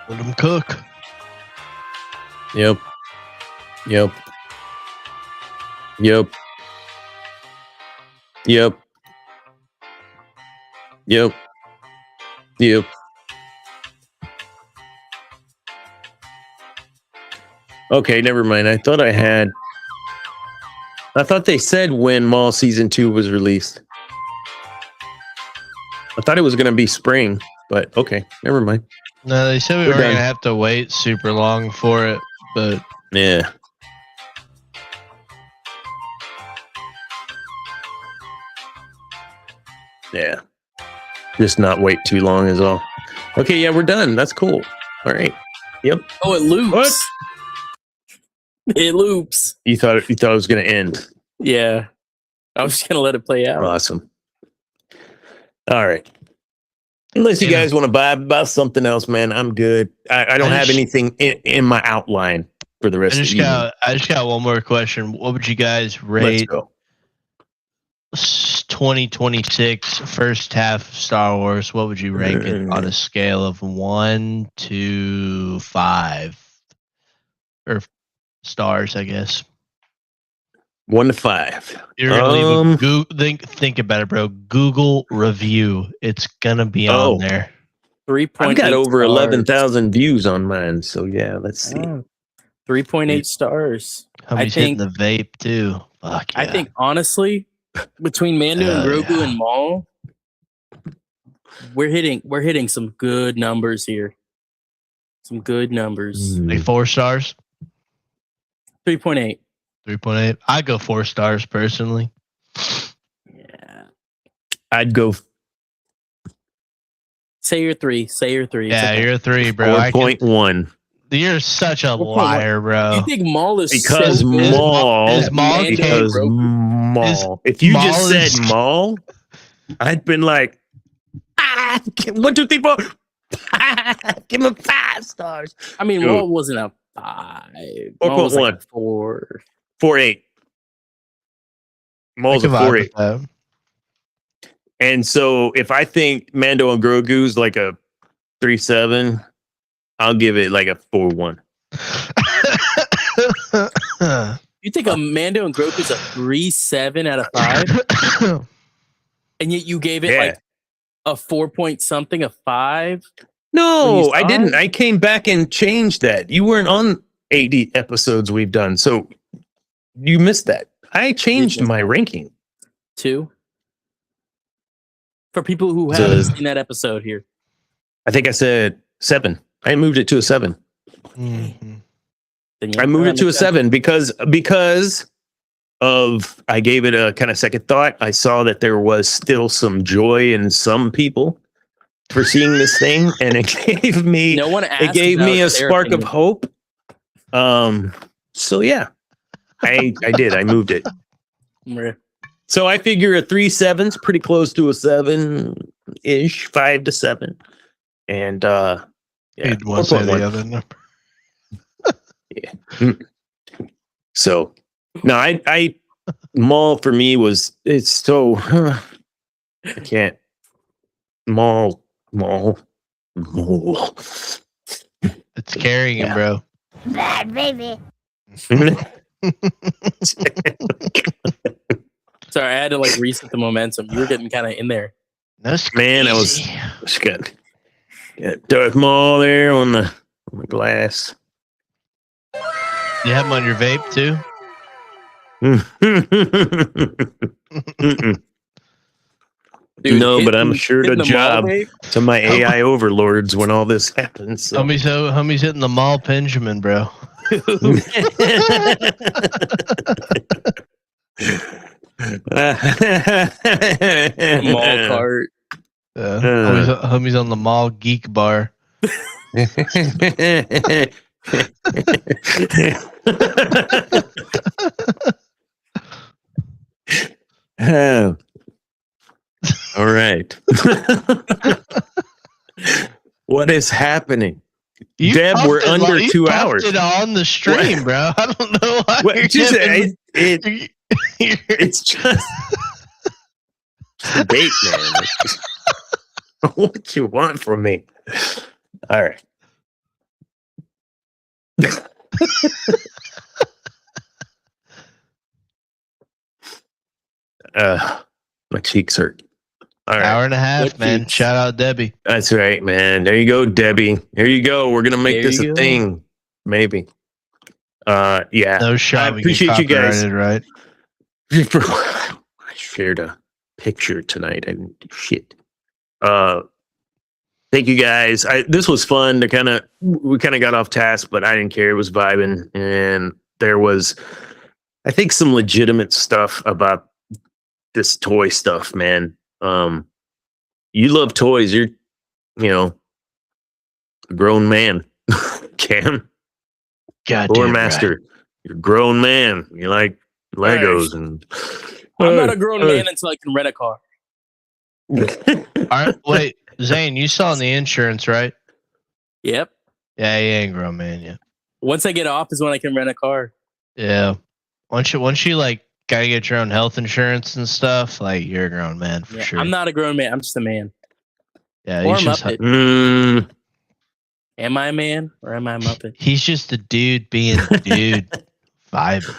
them cook. Yep. Yep. Yep. Yep. Yep. Yep. Okay, never mind. I thought they said when Maul season 2 was released. I thought it was going to be spring, but okay, never mind. No, they said we We're weren't done. gonna have to wait super long for it, but Yeah. Yeah. Just not wait too long is all. Okay, yeah, we're done. That's cool. All right. Yep. Oh, it loops. What? It loops. You thought it was going to end. Yeah. I was just gonna let it play out. Awesome. All right. Unless you Yeah. guys want to buy about something else, man, I'm good. I don't I have just- anything in my outline for the rest of the evening. I just got one more question. What would you guys Let's rate go. 2026 first half Star Wars? What would you rank it on a scale of 1 to 5? Or stars, I guess. 1 to 5. You're gonna leave a think about it, bro. Google review. It's gonna be Oh. on there. 3.8 I've got over stars. 11,000 views on mine, so yeah, let's see. Oh, 3.8 stars. Homie's hitting the vape too. Fuck yeah. I think honestly, between Mando and Hell Grogu yeah. and Maul, we're hitting some good numbers here. Some good numbers. like 4 stars, 3.8. 3.8. I go 4 stars personally. Yeah. I'd go Say your 3. Say your 3. It's Yeah, okay. you're a 3, bro. 4.1 You're such a 4.1. liar, bro. You think Maul is because so good? Maul. Is Maul Because Grogu? Maul. If you Maul just is- said Maul, I'd been like, 1, 2, 3, 4. Give him 5 stars. I mean, Dude. Maul wasn't a 5. Maul was like a 4. 4.8. I Maul's can a vibe 4.8. with that. And so if I think Mando and Grogu's like a 3.7, I'll give it like a 4.1. You think a Mando and Grogu is a 3.7 out of 5? And yet you gave it Yeah. like a 4 point something, a 5? No, When you I saw didn't. it? I came back and changed that. You weren't on 80 episodes we've done, so you missed that. I changed my ranking. 2? For people who So- haven't seen that episode here. I think I said 7. I moved it to a 7. Mhm. Then yeah, I moved that it to a makes sense. 7 because of I gave it a kind of second thought. I saw that there was still some joy in some people for seeing this thing, and it gave me No one asked. it gave me about a their spark of opinion. hope. So yeah, I did. I moved it. Yeah. So I figure a 3.7's pretty close to a 7-ish, 5 to 7, and yeah, You'd want to say 4.1. the other number. So no, I Maul for me it's so I can't Maul. It's carrying him, Yeah. bro. Bad baby. Sorry, I had to like reset the momentum. You were getting kind of in there. That's Man, I was crazy. it's good. Yeah, Darth Maul there on the glass. You have him on your vape too? Mm-mm. Dude, No, but I'm hitting- sure hitting the the Maul job vape? to my AI overlords when all this happens. So. Homie's hitting the Maul Benjamin, bro. Maul cart. Homie's on the Maul Geek Bar. Oh. All right. What is happening? You Deb, we're puffed it under you 2 puffed hours. it on the stream, bro. I don't know why What, you're just, giving it's just a bait, man. It's just, what you want from me? All right. My cheeks hurt. All right. hour and a half, What man. cheeks? Shout out Debbie. That's right, man. There you go, Debbie. Here you go. We're gonna make There this you a go. thing. Maybe. Yeah. No I shot. We appreciate get you guys. copyrighted, right? I shared a picture tonight. I didn't do shit. Thank you guys. This was fun to we kind of got off task, but I didn't care. It was vibing, and there was, I think, some legitimate stuff about this toy stuff, man. You love toys. You're, a grown man, Cam. God Lore damn Master. You're a grown man. You like Legos and. I'm not a grown man until I can rent a car. All right, wait, Zane, you saw the insurance, right? Yep. Yeah, he ain't grown man yet. Once I get off is when I can rent a car. Yeah. Once you like gotta get your own health insurance and stuff, like you're a grown man for Yeah, sure. I'm not a grown man. I'm just a man. Yeah, Or he's a just Muppet. Am I a man or am I a Muppet? he's just a dude being a dude vibing.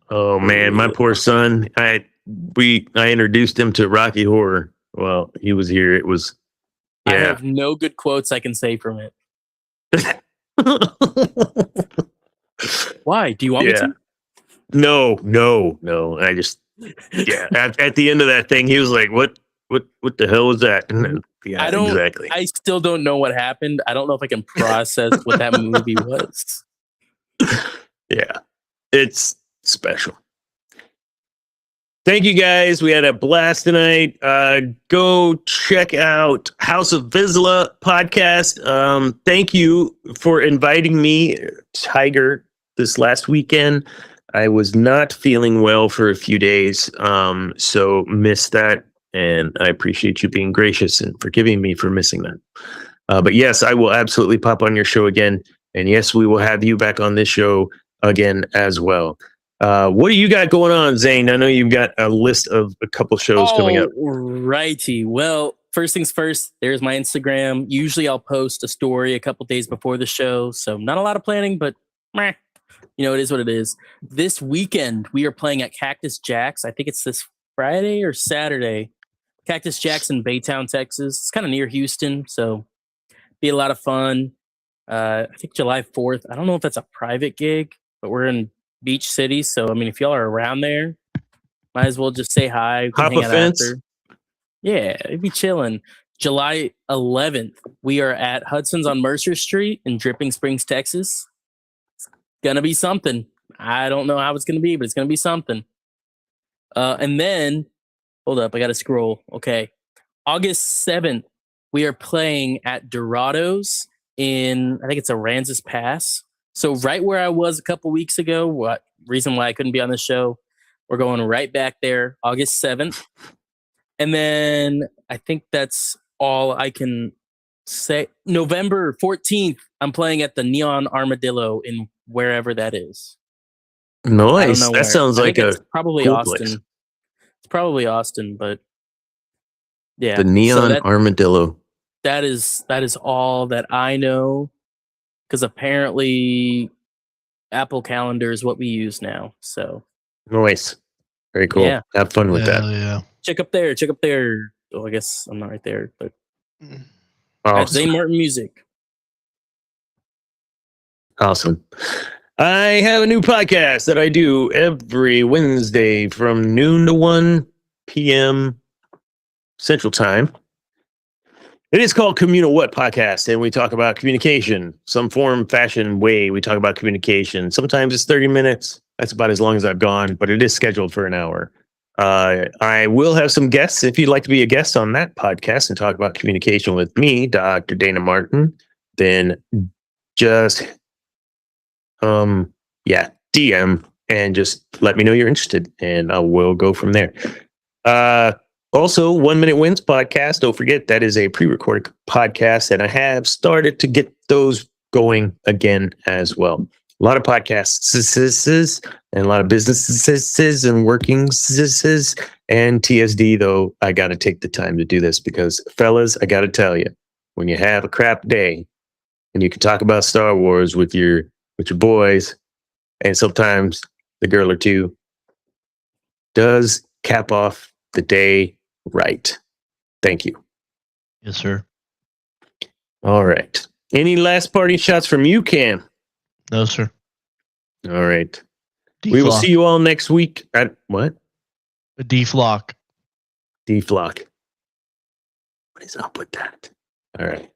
Oh man, my poor son. I introduced him to Rocky Horror. Well, he was here. It was I yeah. have no good quotes I can say from it. Why? Do you want me to? No. I just At the end of that thing, he was like, "What the hell was that?" And then, yeah, exactly. I still don't know what happened. I don't know if I can process what that movie was. Yeah, it's special. Thank you guys. We had a blast tonight. Go check out House of Vizsla podcast. Thank you for inviting me, Tiger, this last weekend. I was not feeling well for a few days, so missed that. And I appreciate you being gracious and forgiving me for missing that. But yes, I will absolutely pop on your show again. And yes, we will have you back on this show again as well. What do you got going on, Zane? I know you've got a list of a couple shows coming up. Righty. Well, first things first, there's my Instagram. Usually I'll post a story a couple days before the show. So not a lot of planning, but it is what it is. This weekend, we are playing at Cactus Jack's. I think it's this Friday or Saturday. Cactus Jack's in Baytown, Texas. It's kind of near Houston, so be a lot of fun. I think July 4th. I don't know if that's a private gig, but we're in Beach City. So, I mean, if y'all are around there, might as well just say hi. We can Hop hang a out fence. after. Yeah, it'd be chilling. July 11th, we are at Hudson's on Mercer Street in Dripping Springs, Texas. It's gonna be something. I don't know how it's gonna be, but it's gonna be something. And then, hold up, I gotta scroll. Okay. August 7th, we are playing at Dorado's in, I think it's Aransas Pass. So right where I was a couple weeks ago, reason why I couldn't be on the show, we're going right back there, August 7th. And then I think that's all I can say. November 14th, I'm playing at the Neon Armadillo in wherever that is. I don't Nice. know That where. sounds I like think a it's probably cool Austin. place. It's probably Austin, but yeah. The Neon Armadillo. That is all that I know, because apparently Apple Calendar is what we use now. So Nice. Very cool. Yeah. Have fun with that. Hell yeah. check up there. Oh, I guess I'm not right there, but at Awesome. Zane Martin Music. Awesome. I have a new podcast that I do every Wednesday from noon to 1 p.m. Central Time. It is called Communal What Podcast, and we talk about communication, some form, fashion, way. We talk about communication. Sometimes it's 30 minutes. That's about as long as I've gone, but it is scheduled for an hour. I will have some guests. If you'd like to be a guest on that podcast and talk about communication with me, Dr. Dana Martin, then just DM and just let me know you're interested, and I will go from there. Also, 1 Minute Wins podcast. Don't forget that is a pre-recorded podcast, and I have started to get those going again as well. A lot of podcasts and a lot of businesses and working and TSD, though I got to take the time to do this because, fellas, I got to tell you, when you have a crap day and you can talk about Star Wars with your boys and sometimes the girl or two, does cap off the day right. Thank you. Yes, sir. All right. Any last party shots from you, Cam? No, sir. All right. D-flock. We will see you all next week at what? A D-flock. D-flock. What is up with that? All right.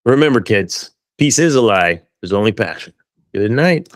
Remember, kids, peace is a lie. There's only passion. Good night.